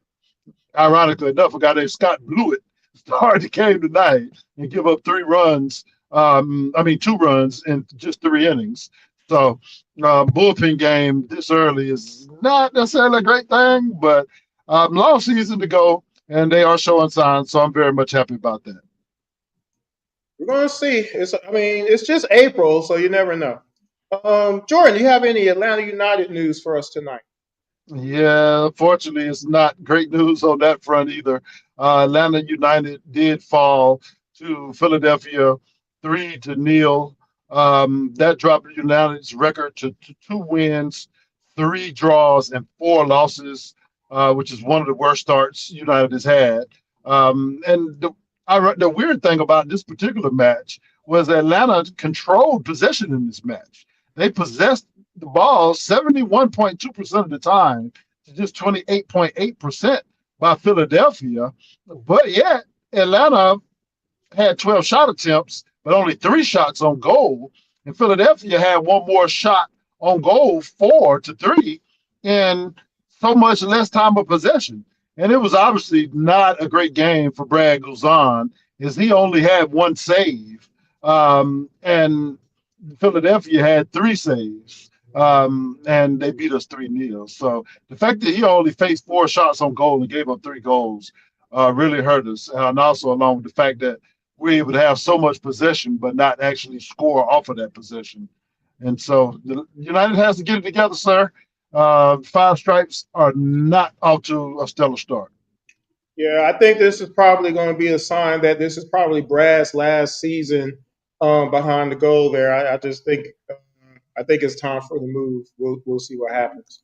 ironically enough, a guy named Scott Blewett start the game tonight and give up 3 runs. 2 runs in just 3 innings. So, bullpen game this early is not necessarily a great thing, but long season to go, and they are showing signs. So I'm very much happy about that. We're going to see. It's just April, so you never know. Jordan, do you have any Atlanta United news for us tonight? Yeah, fortunately, it's not great news on that front either. Atlanta United did fall to Philadelphia 3-0. That dropped United's record to 2 wins, 3 draws, and 4 losses, which is one of the worst starts United has had. And the weird thing about this particular match was Atlanta controlled possession in this match. They possessed the ball 71.2% of the time to just 28.8% by Philadelphia. But yet, Atlanta had 12 shot attempts, but only 3 shots on goal. And Philadelphia had one more shot on goal, 4-3, in so much less time of possession. And it was obviously not a great game for Brad Guzan, as he only had 1 save. And Philadelphia had 3 saves. And they beat us 3-0. So the fact that he only faced 4 shots on goal and gave up 3 goals really hurt us. And also along with the fact that we're able to have so much possession, but not actually score off of that possession. And so the United has to get it together, sir. 5 stripes are not off to a stellar start. Yeah, I think this is probably going to be a sign that this is probably Brad's last season behind the goal there. I just think I think it's time for the move. We'll see what happens.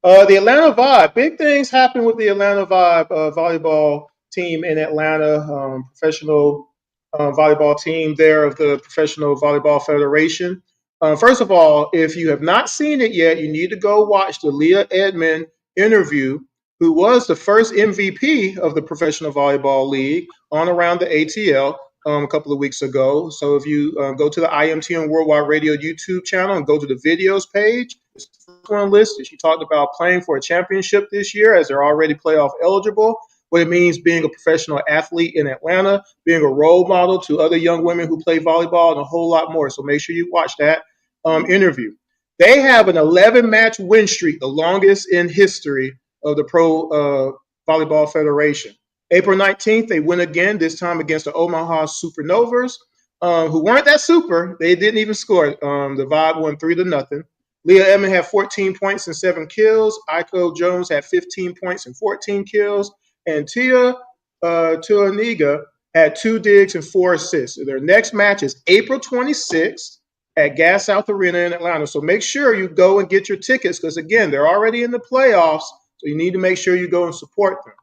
The Atlanta Vibe. Big things happen with the Atlanta Vibe volleyball team in Atlanta. Professional volleyball team there of the Professional Volleyball Federation. First of all, if you have not seen it yet, you need to go watch the Leah Edmond interview, who was the first MVP of the Professional Volleyball League on around the ATL a couple of weeks ago. So if you go to the IMTN Worldwide Radio YouTube channel and go to the videos page, it's the first one listed. She talked about playing for a championship this year as they're already playoff eligible, what it means being a professional athlete in Atlanta, being a role model to other young women who play volleyball, and a whole lot more. So make sure you watch that interview. They have an 11-match win streak, the longest in history of the Pro Volleyball Federation. April 19th, they win again, this time against the Omaha Supernovas, who weren't that super. They didn't even score. The Vibe won 3-0. Leah Edmond had 14 points and 7 kills. Aiko Jones had 15 points and 14 kills. And Tia Tuaniga had 2 digs and 4 assists. So their next match is April 26th at Gas South Arena in Atlanta. So make sure you go and get your tickets because, again, they're already in the playoffs. So you need to make sure you go and support them.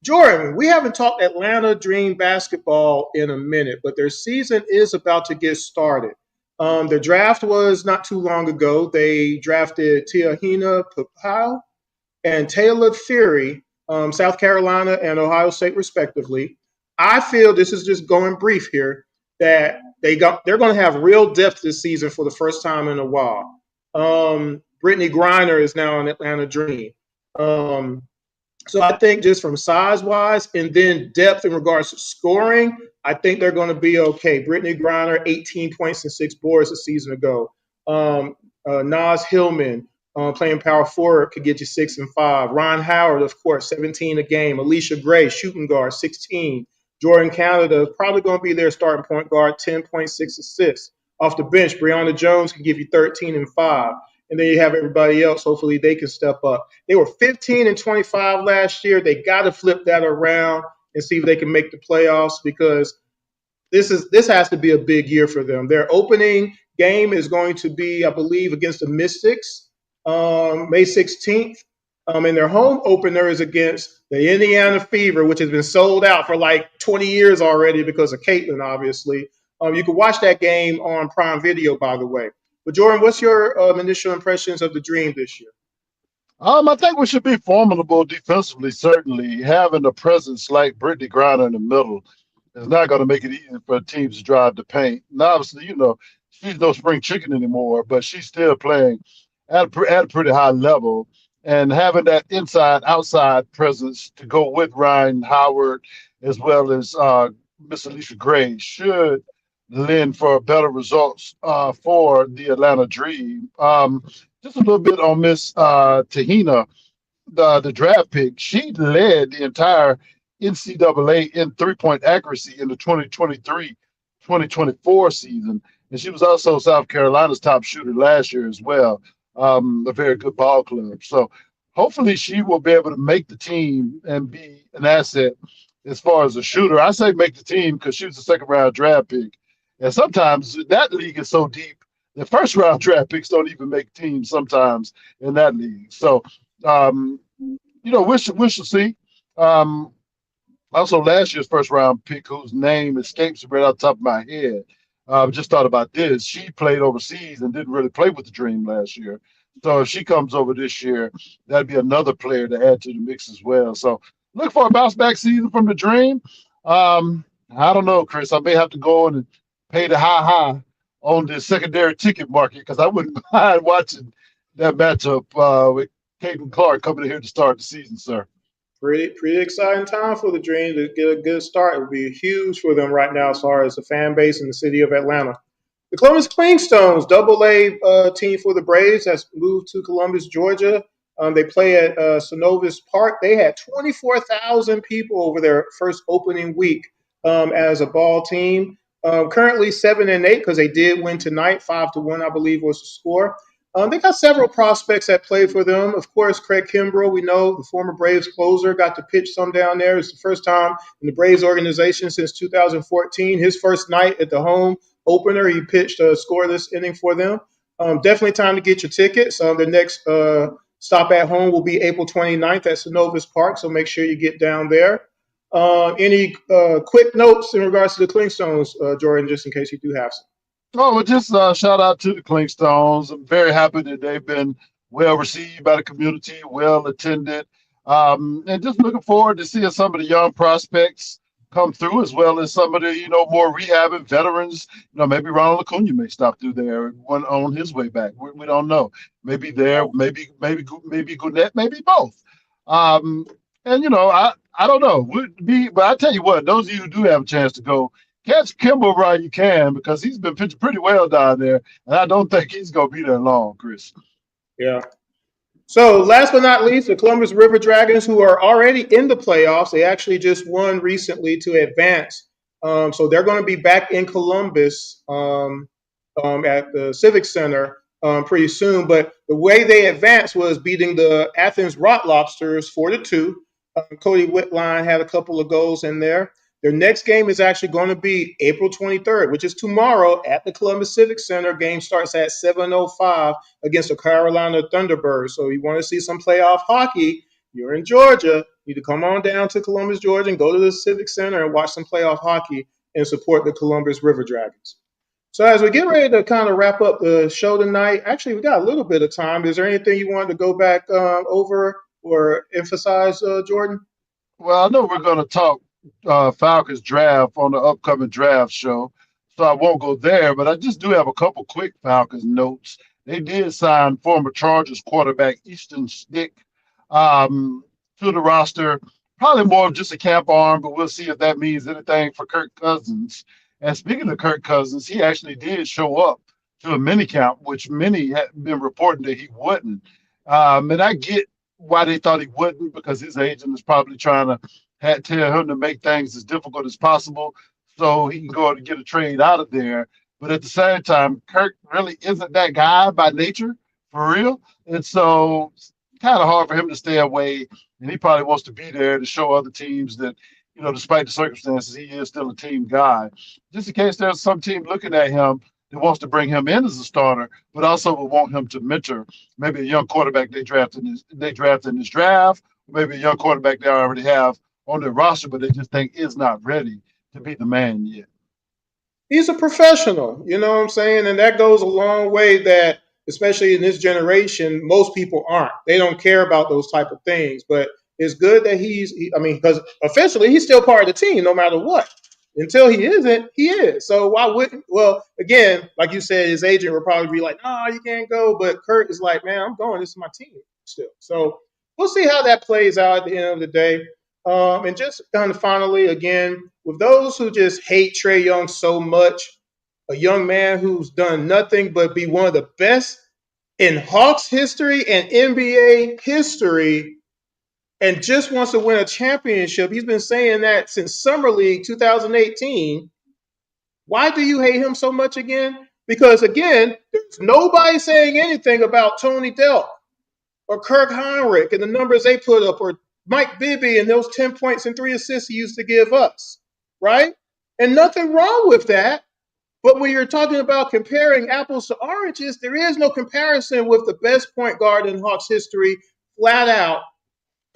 Jordan, we haven't talked Atlanta Dream basketball in a minute, but their season is about to get started. The draft was not too long ago. They drafted Tiahina Papau and Taylor Theory, South Carolina and Ohio State, respectively. I feel, this is just going brief here, that they're going to have real depth this season for the first time in a while. Brittany Griner is now an Atlanta Dream. So I think just from size wise and then depth in regards to scoring, I think they're going to be okay. Brittany Griner, 18 points and 6 boards a season ago. Nas Hillman, playing power forward, could get you 6 and 5. Ron Howard, of course, 17 a game. Alicia Gray, shooting guard, 16. Jordan Canada is probably going to be their starting point guard, 10.6 assists. Off the bench, Brianna Jones can give you 13 and 5. And then you have everybody else. Hopefully, they can step up. They were 15 and 25 last year. They got to flip that around and see if they can make the playoffs because this has to be a big year for them. Their opening game is going to be, I believe, against the Mystics, May 16th. And their home opener is against the Indiana Fever, which has been sold out for like 20 years already because of Caitlin, obviously. You can watch that game on Prime Video, by the way. But Jordan, what's your initial impressions of the Dream this year? I think we should be formidable defensively, certainly. Having a presence like Brittany Griner in the middle is not going to make it easy for teams to drive the paint. And obviously, she's no spring chicken anymore, but she's still playing at a pretty high level. And having that inside outside presence to go with Ryan Howard as well as Miss Alicia Gray should lend for better results for the Atlanta Dream. Just a little bit on Miss Tahina, the draft pick. She led the entire NCAA in 3-point accuracy in the 2023-2024 season. And she was also South Carolina's top shooter last year as well. A very good ball club. So hopefully she will be able to make the team and be an asset as far as a shooter. I say make the team because she was a second round draft pick. And sometimes that league is so deep, the first round draft picks don't even make teams sometimes in that league. So, we shall see. Um, Also, last year's first round pick, whose name escapes me right off the top of my head, just thought about this. She played overseas and didn't really play with the Dream last year. So if she comes over this year, that'd be another player to add to the mix as well. So look for a bounce back season from the Dream. I don't know, Chris. I may have to go in and pay the high on the secondary ticket market because I wouldn't mind watching that matchup with Caitlin Clark coming in here to start the season, sir. Pretty exciting time for the Dream to get a good start. It would be huge for them right now as far as the fan base in the city of Atlanta. The Columbus Clingstones, double A team for the Braves, has moved to Columbus, Georgia. They play at Synovus Park. They had 24,000 people over their first opening week as a ball team. Currently 7-8 because they did win tonight. 5-1, I believe, was the score. They got several prospects that play for them. Of course, Craig Kimbrell, we know the former Braves closer, got to pitch some down there. It's the first time in the Braves organization since 2014. His first night at the home opener, he pitched a scoreless inning for them. Definitely time to get your tickets. The next stop at home will be April 29th at Synovus Park, so make sure you get down there. Any quick notes in regards to the Clingstones, Jordan, just in case you do have some? Oh, well, just shout out to the Clingstones. I'm very happy that they've been well received by the community, well attended, and just looking forward to seeing some of the young prospects come through, as well as some of the more rehabbing veterans. Maybe Ronald Acuna may stop through there one on his way back. We don't know. Maybe there, maybe Gwinnett, maybe both. Um, and I don't know. But I tell you what, those of you who do have a chance to go, catch Kimball while you can because he's been pitching pretty well down there, and I don't think he's going to be there long, Chris. Yeah. So, last but not least, the Columbus River Dragons, who are already in the playoffs, they actually just won recently to advance. So, they're going to be back in Columbus at the Civic Center pretty soon. But the way they advanced was beating the Athens Rock Lobsters 4-2. Cody Whitline had a couple of goals in there. Their next game is actually going to be April 23rd, which is tomorrow at the Columbus Civic Center. Game starts at 7:05 against the Carolina Thunderbirds. So you want to see some playoff hockey, you're in Georgia, you need to come on down to Columbus, Georgia, and go to the Civic Center and watch some playoff hockey and support the Columbus River Dragons. So as we get ready to kind of wrap up the show tonight, actually we got a little bit of time. Is there anything you wanted to go back over or emphasize, Jordan? Well, I know we're going to talk Falcons draft on the upcoming draft show, so I won't go there, but I just do have a couple quick Falcons notes. They did sign former Chargers quarterback Easton Stick um, to the roster. Probably more of just a camp arm, but we'll see if that means anything for Kirk Cousins. And speaking of Kirk Cousins, he actually did show up to a mini camp, which many had been reporting that he wouldn't. And I get why they thought he wouldn't, because his agent is probably trying to tell him to make things as difficult as possible so he can go and get a trade out of there. But at the same time, Kirk really isn't that guy by nature, for real. And so it's kind of hard for him to stay away. And he probably wants to be there to show other teams that, despite the circumstances, he is still a team guy. Just in case there's some team looking at him that wants to bring him in as a starter, but also will want him to mentor maybe a young quarterback they draft in this draft, or maybe a young quarterback they already have on their roster, but they just think is not ready to be the man yet. He's a professional, you know what I'm saying? And that goes a long way that, especially in this generation, most people aren't. They don't care about those type of things. But it's good that because officially he's still part of the team no matter what. Until he isn't, he is. So why wouldn't, well, again, like you said, his agent would probably be like, no, you can't go. But Kurt is like, man, I'm going. This is my team still. So we'll see how that plays out at the end of the day. And just kind of finally, again, with those who just hate Trae Young so much, a young man who's done nothing but be one of the best in Hawks history and NBA history, and just wants to win a championship. He's been saying that since Summer League 2018. Why do you hate him so much again? Because, again, there's nobody saying anything about Tony Delk or Kirk Heinrich and the numbers they put up, or Mike Bibby and those 10 points and 3 assists he used to give us, right? And nothing wrong with that. But when you're talking about comparing apples to oranges, there is no comparison with the best point guard in Hawks history, flat out.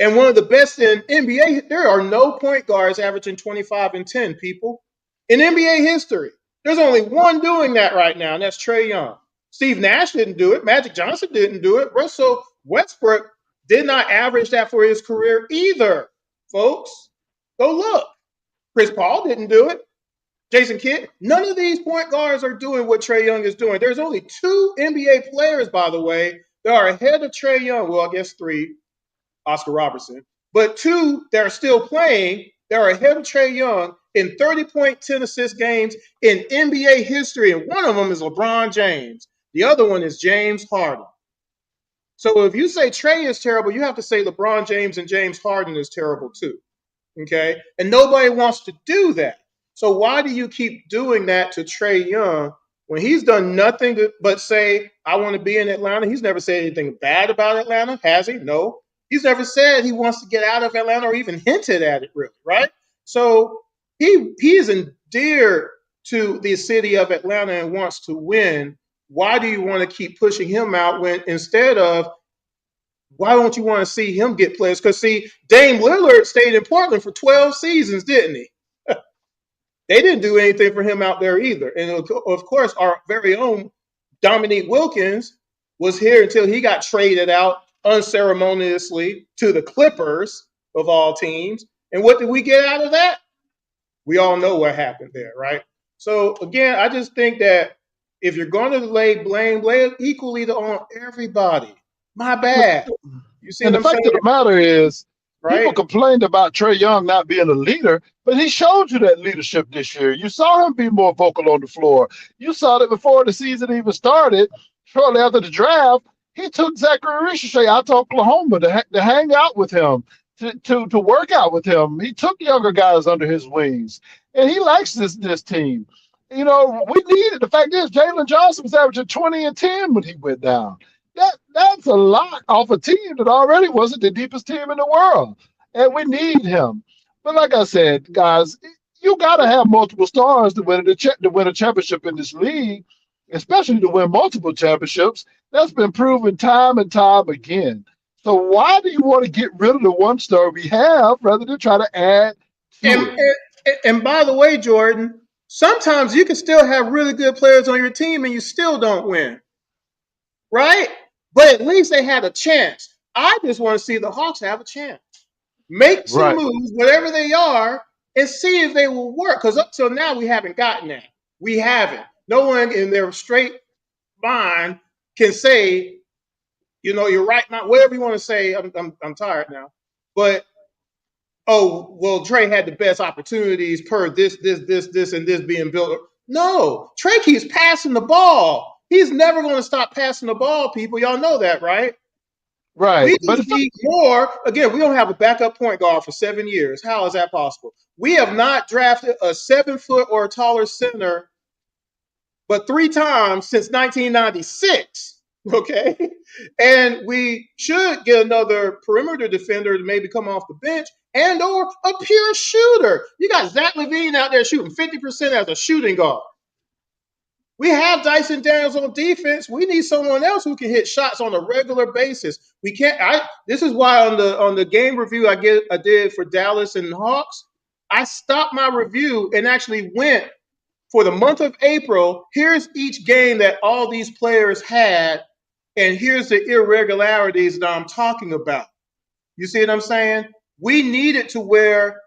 And one of the best in NBA. There are no point guards averaging 25 and 10, people. In NBA history, there's only one doing that right now, and that's Trae Young. Steve Nash didn't do it. Magic Johnson didn't do it. Russell Westbrook did not average that for his career either, folks. Go look. Chris Paul didn't do it. Jason Kidd. None of these point guards are doing what Trae Young is doing. There's only 2 NBA players, by the way, that are ahead of Trae Young. Well, I guess 3, Oscar Robertson. But 2 that are still playing, that are ahead of Trae Young in 30-point, 10-assist games in NBA history. And one of them is LeBron James. The other one is James Harden. So if you say Trae is terrible, you have to say LeBron James and James Harden is terrible too. Okay? And nobody wants to do that. So why do you keep doing that to Trae Young when he's done nothing but say, I want to be in Atlanta? He's never said anything bad about Atlanta, has he? No. He's never said he wants to get out of Atlanta or even hinted at it, really, right? So he is endeared to the city of Atlanta and wants to win. Why do you want to keep pushing him out when instead of, why don't you want to see him get players? Because, see, Dame Lillard stayed in Portland for 12 seasons, didn't he? They didn't do anything for him out there either. And, of course, our very own Dominique Wilkins was here until he got traded out unceremoniously to the Clippers, of all teams. And what did we get out of that? We all know what happened there, right? So, again, I just think that if you're going to lay blame, lay it equally on everybody. My bad. You see And what the I'm fact saying? of the matter is, people Right? complained about Trae Young not being a leader, but he showed you that leadership this year. You saw him be more vocal on the floor. You saw that before the season even started, shortly after the draft, he took Zachary Ricochet out to Oklahoma to hang out with him, to work out with him. He took younger guys under his wings, and he likes this team. We needed. The fact is, Jalen Johnson was averaging 20 and 10 when he went down. That's a lot off a team that already wasn't the deepest team in the world, and we need him. But like I said, guys, you got to have multiple stars to win a championship in this league, especially to win multiple championships. That's been proven time and time again. So why do you want to get rid of the one star we have rather than try to add to And, it? and by the way, Jordan, sometimes you can still have really good players on your team and you still don't win, right? But at least they had a chance. I just want to see the Hawks have a chance. Make some Right. moves, whatever they are, and see if they will work. Because up till now, we haven't gotten that. We haven't. No one in their straight mind can say, you're right, not whatever you want to say. I'm tired now. but oh, well, Trey had the best opportunities per this, and this being built. No, Trey keeps passing the ball. He's never going to stop passing the ball, people. Y'all know that, right? We Right. But just need more. Again, we don't have a backup point guard for 7 years. How is that possible? We have not drafted a 7 foot or taller center but 3 times since 1996. Okay. And we should get another perimeter defender to maybe come off the bench and or a pure shooter. You got Zach LaVine out there shooting 50% as a shooting guard. We have Dyson Daniels on defense. We need someone else who can hit shots on a regular basis. We can't. This is why on the game review I did for Dallas and Hawks, I stopped my review and actually went for the month of April. Here's each game that all these players had, and here's the irregularities that I'm talking about. You see what I'm saying? We need it to where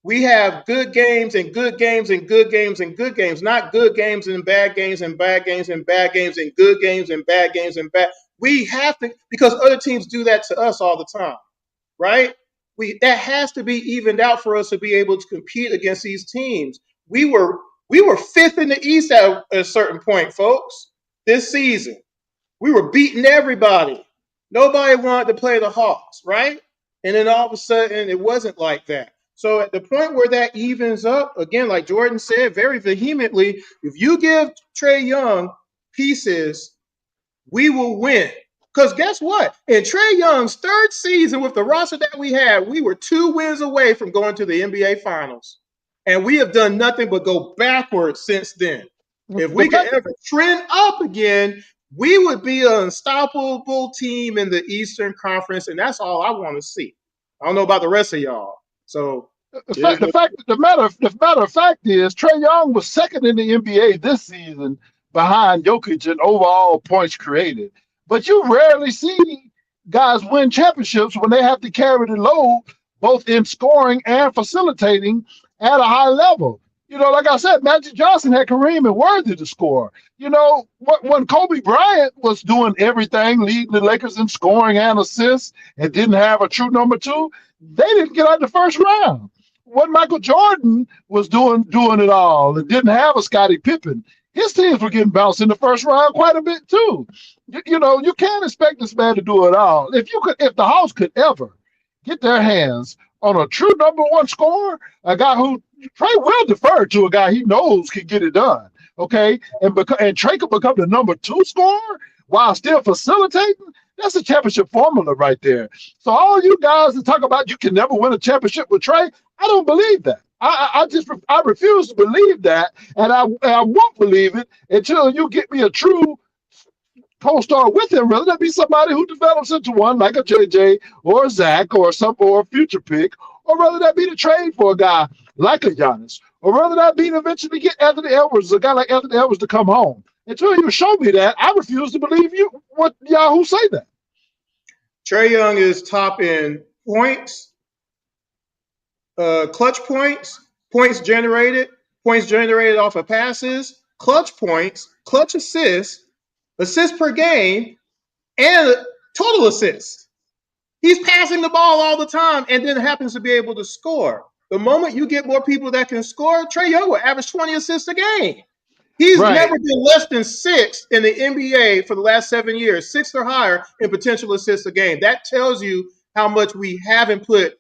we have good games and good games and good games and good games, not good games and bad games and bad games and bad games and good games and bad games and bad. We have to, because other teams do that to us all the time, right? That has to be evened out for us to be able to compete against these teams. We were fifth in the East at a certain point, folks, this season. We were beating everybody. Nobody wanted to play the Hawks, right? And then all of a sudden, it wasn't like that. So at the point where that evens up, again, like Jordan said very vehemently, if you give Trae Young pieces, we will win. Because guess what? In Trae Young's third season with the roster that we had, we were 2 wins away from going to the NBA Finals. And we have done nothing but go backwards since then. If we could ever trend up again, we would be an unstoppable team in the Eastern Conference, and that's all I want to see. I don't know about the rest of y'all. So the matter of fact is Trae Young was second in the NBA this season behind Jokic in overall points created. But you rarely see guys win championships when they have to carry the load both in scoring and facilitating at a high level. You know, like I said, Magic Johnson had Kareem and Worthy to score. You know, when Kobe Bryant was doing everything, leading the Lakers in scoring and assists, and didn't have a true number two, they didn't get out the first round. When Michael Jordan was doing it all and didn't have a Scottie Pippen, his teams were getting bounced in the first round quite a bit too. You know, you can't expect this man to do it all. If the Hawks could ever get their hands on a true number one scorer, a guy who Trey will defer to, a guy he knows can get it done. Okay, and Trey could become the number two scorer while still facilitating. That's a championship formula right there. So all you guys that talk about you can never win a championship with Trey, I don't believe that. I refuse to believe that, and I won't believe it until you get me a true co-star with him, whether that be somebody who develops into one like a JJ or a Zach or a future pick, or whether that be to trade for a guy like a Giannis, or whether that be to eventually get Anthony Edwards, a guy like Anthony Edwards, to come home. Until you show me that, I refuse to believe you what y'all who say that. Trae Young is top in points, clutch points, points generated off of passes, clutch points, clutch assists, assists per game, and total assists. He's passing the ball all the time and then happens to be able to score. The moment you get more people that can score, Trae Young will average 20 assists a game. He's never been less than 6 in the NBA for the last 7 years, 6 or higher in potential assists a game. That tells you how much we haven't put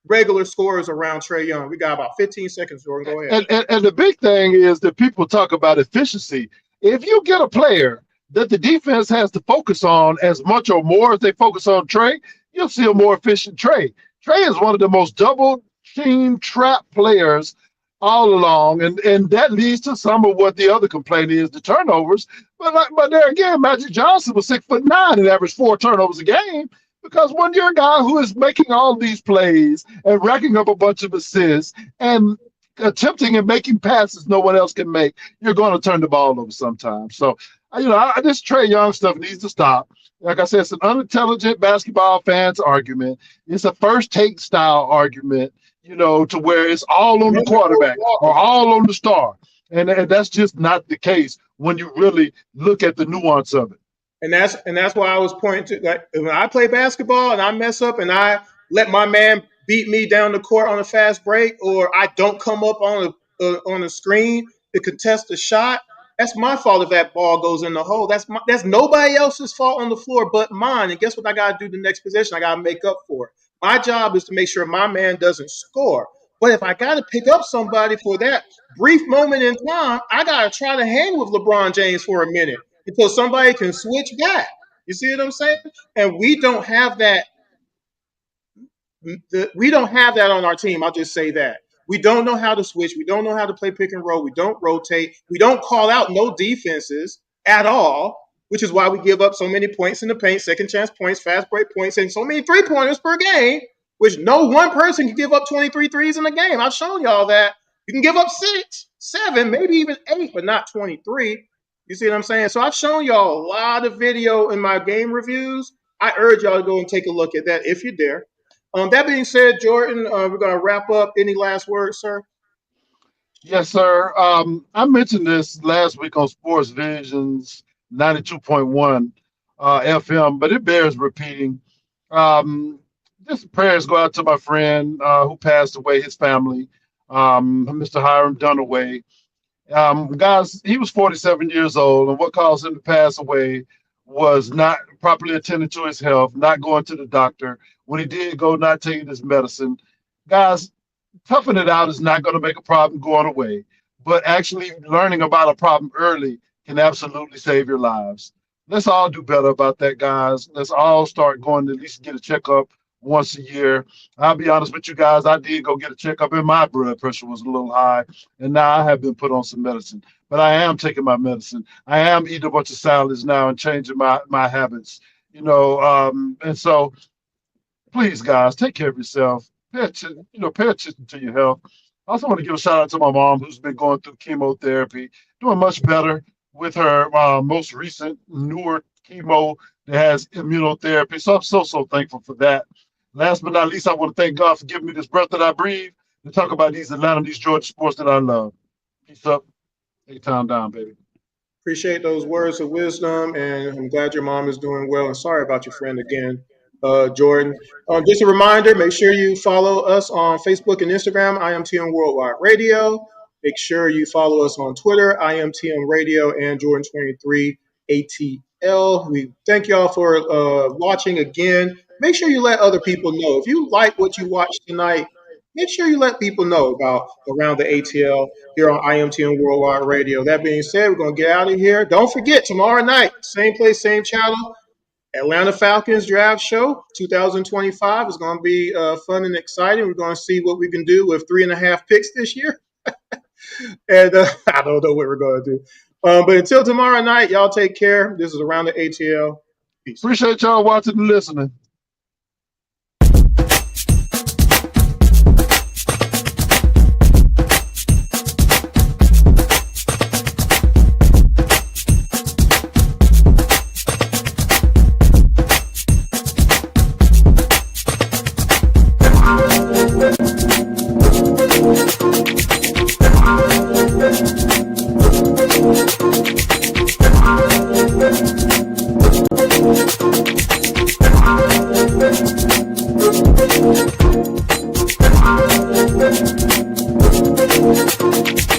regular scorers around Trae Young. We got about 15 seconds, Jordan. Go ahead. And the big thing is that people talk about efficiency. If you get a player that the defense has to focus on as much or more as they focus on Trae, you'll see a more efficient Trae. Trae is one of the most double team trap players all along, and that leads to some of what the other complaint is, the turnovers. But there again, Magic Johnson was 6'9" and averaged 4 turnovers a game, because when you're a guy who is making all these plays and racking up a bunch of assists and attempting and making passes no one else can make, you're going to turn the ball over sometimes. So, this Trae Young stuff needs to stop. Like I said, it's an unintelligent basketball fans argument. It's a first take style argument, to where it's all on the quarterback or all on the star. And that's just not the case when you really look at the nuance of it. And that's why I was pointing to, like, when I play basketball and I mess up and I let my man beat me down the court on a fast break, or I don't come up on the screen to contest the shot, that's my fault if that ball goes in the hole. That's nobody else's fault on the floor but mine. And guess what I got to do the next possession? I got to make up for it. My job is to make sure my man doesn't score. But if I got to pick up somebody for that brief moment in time, I got to try to hang with LeBron James for a minute until somebody can switch back. You see what I'm saying? And we don't have that. We don't have that on our team. I'll just say that. We don't know how to switch. We don't know how to play pick and roll. We don't rotate. We don't call out no defenses at all, which is why we give up so many points in the paint, second chance points, fast break points, and so many three-pointers per game, which no one person can give up 23 threes in a game. I've shown y'all that. You can give up 6, 7, maybe even 8, but not 23. You see what I'm saying? So I've shown y'all a lot of video in my game reviews. I urge y'all to go and take a look at that if you dare. That being said, Jordan, we're going to wrap up. Any last words, sir? Yes, sir. I mentioned this last week on Sports Visions 92.1 FM, but it bears repeating. Just prayers go out to my friend who passed away, his family, Mr. Hiram Dunaway. Guys, he was 47 years old, and what caused him to pass away was not properly attending to his health, not going to the doctor. When he did go, not taking his medicine. Guys, toughing it out is not going to make a problem going away, but actually learning about a problem early can absolutely save your lives. Let's all do better about that, guys. Let's all start going to at least get a checkup once a year. I'll be honest with you guys, I did go get a checkup and my blood pressure was a little high, and now I have been put on some medicine. But I am taking my medicine. I am eating a bunch of salads now and changing my habits, and so please, guys, take care of yourself. Pay attention to your health. I also want to give a shout out to my mom, who's been going through chemotherapy, doing much better with her most recent, newer chemo that has immunotherapy. So I'm so thankful for that. Last but not least, I want to thank God for giving me this breath that I breathe to talk about these Georgia sports that I love. Peace up. A-Town down, baby. Appreciate those words of wisdom, and I'm glad your mom is doing well. And sorry about your friend again, Jordan. Just a reminder, make sure you follow us on Facebook and Instagram, IMTM Worldwide Radio. Make sure you follow us on Twitter, IMTM Radio and Jordan23 ATL. We thank y'all for watching again. Make sure you let other people know. If you like what you watched tonight, make sure you let people know about Around the ATL here on IMTN Worldwide Radio. That being said, we're going to get out of here. Don't forget, tomorrow night, same place, same channel, Atlanta Falcons Draft Show 2025 is going to be fun and exciting. We're going to see what we can do with 3.5 picks this year. And I don't know what we're going to do. But until tomorrow night, y'all take care. This is Around the ATL. Peace. Appreciate y'all watching and listening. Thank you.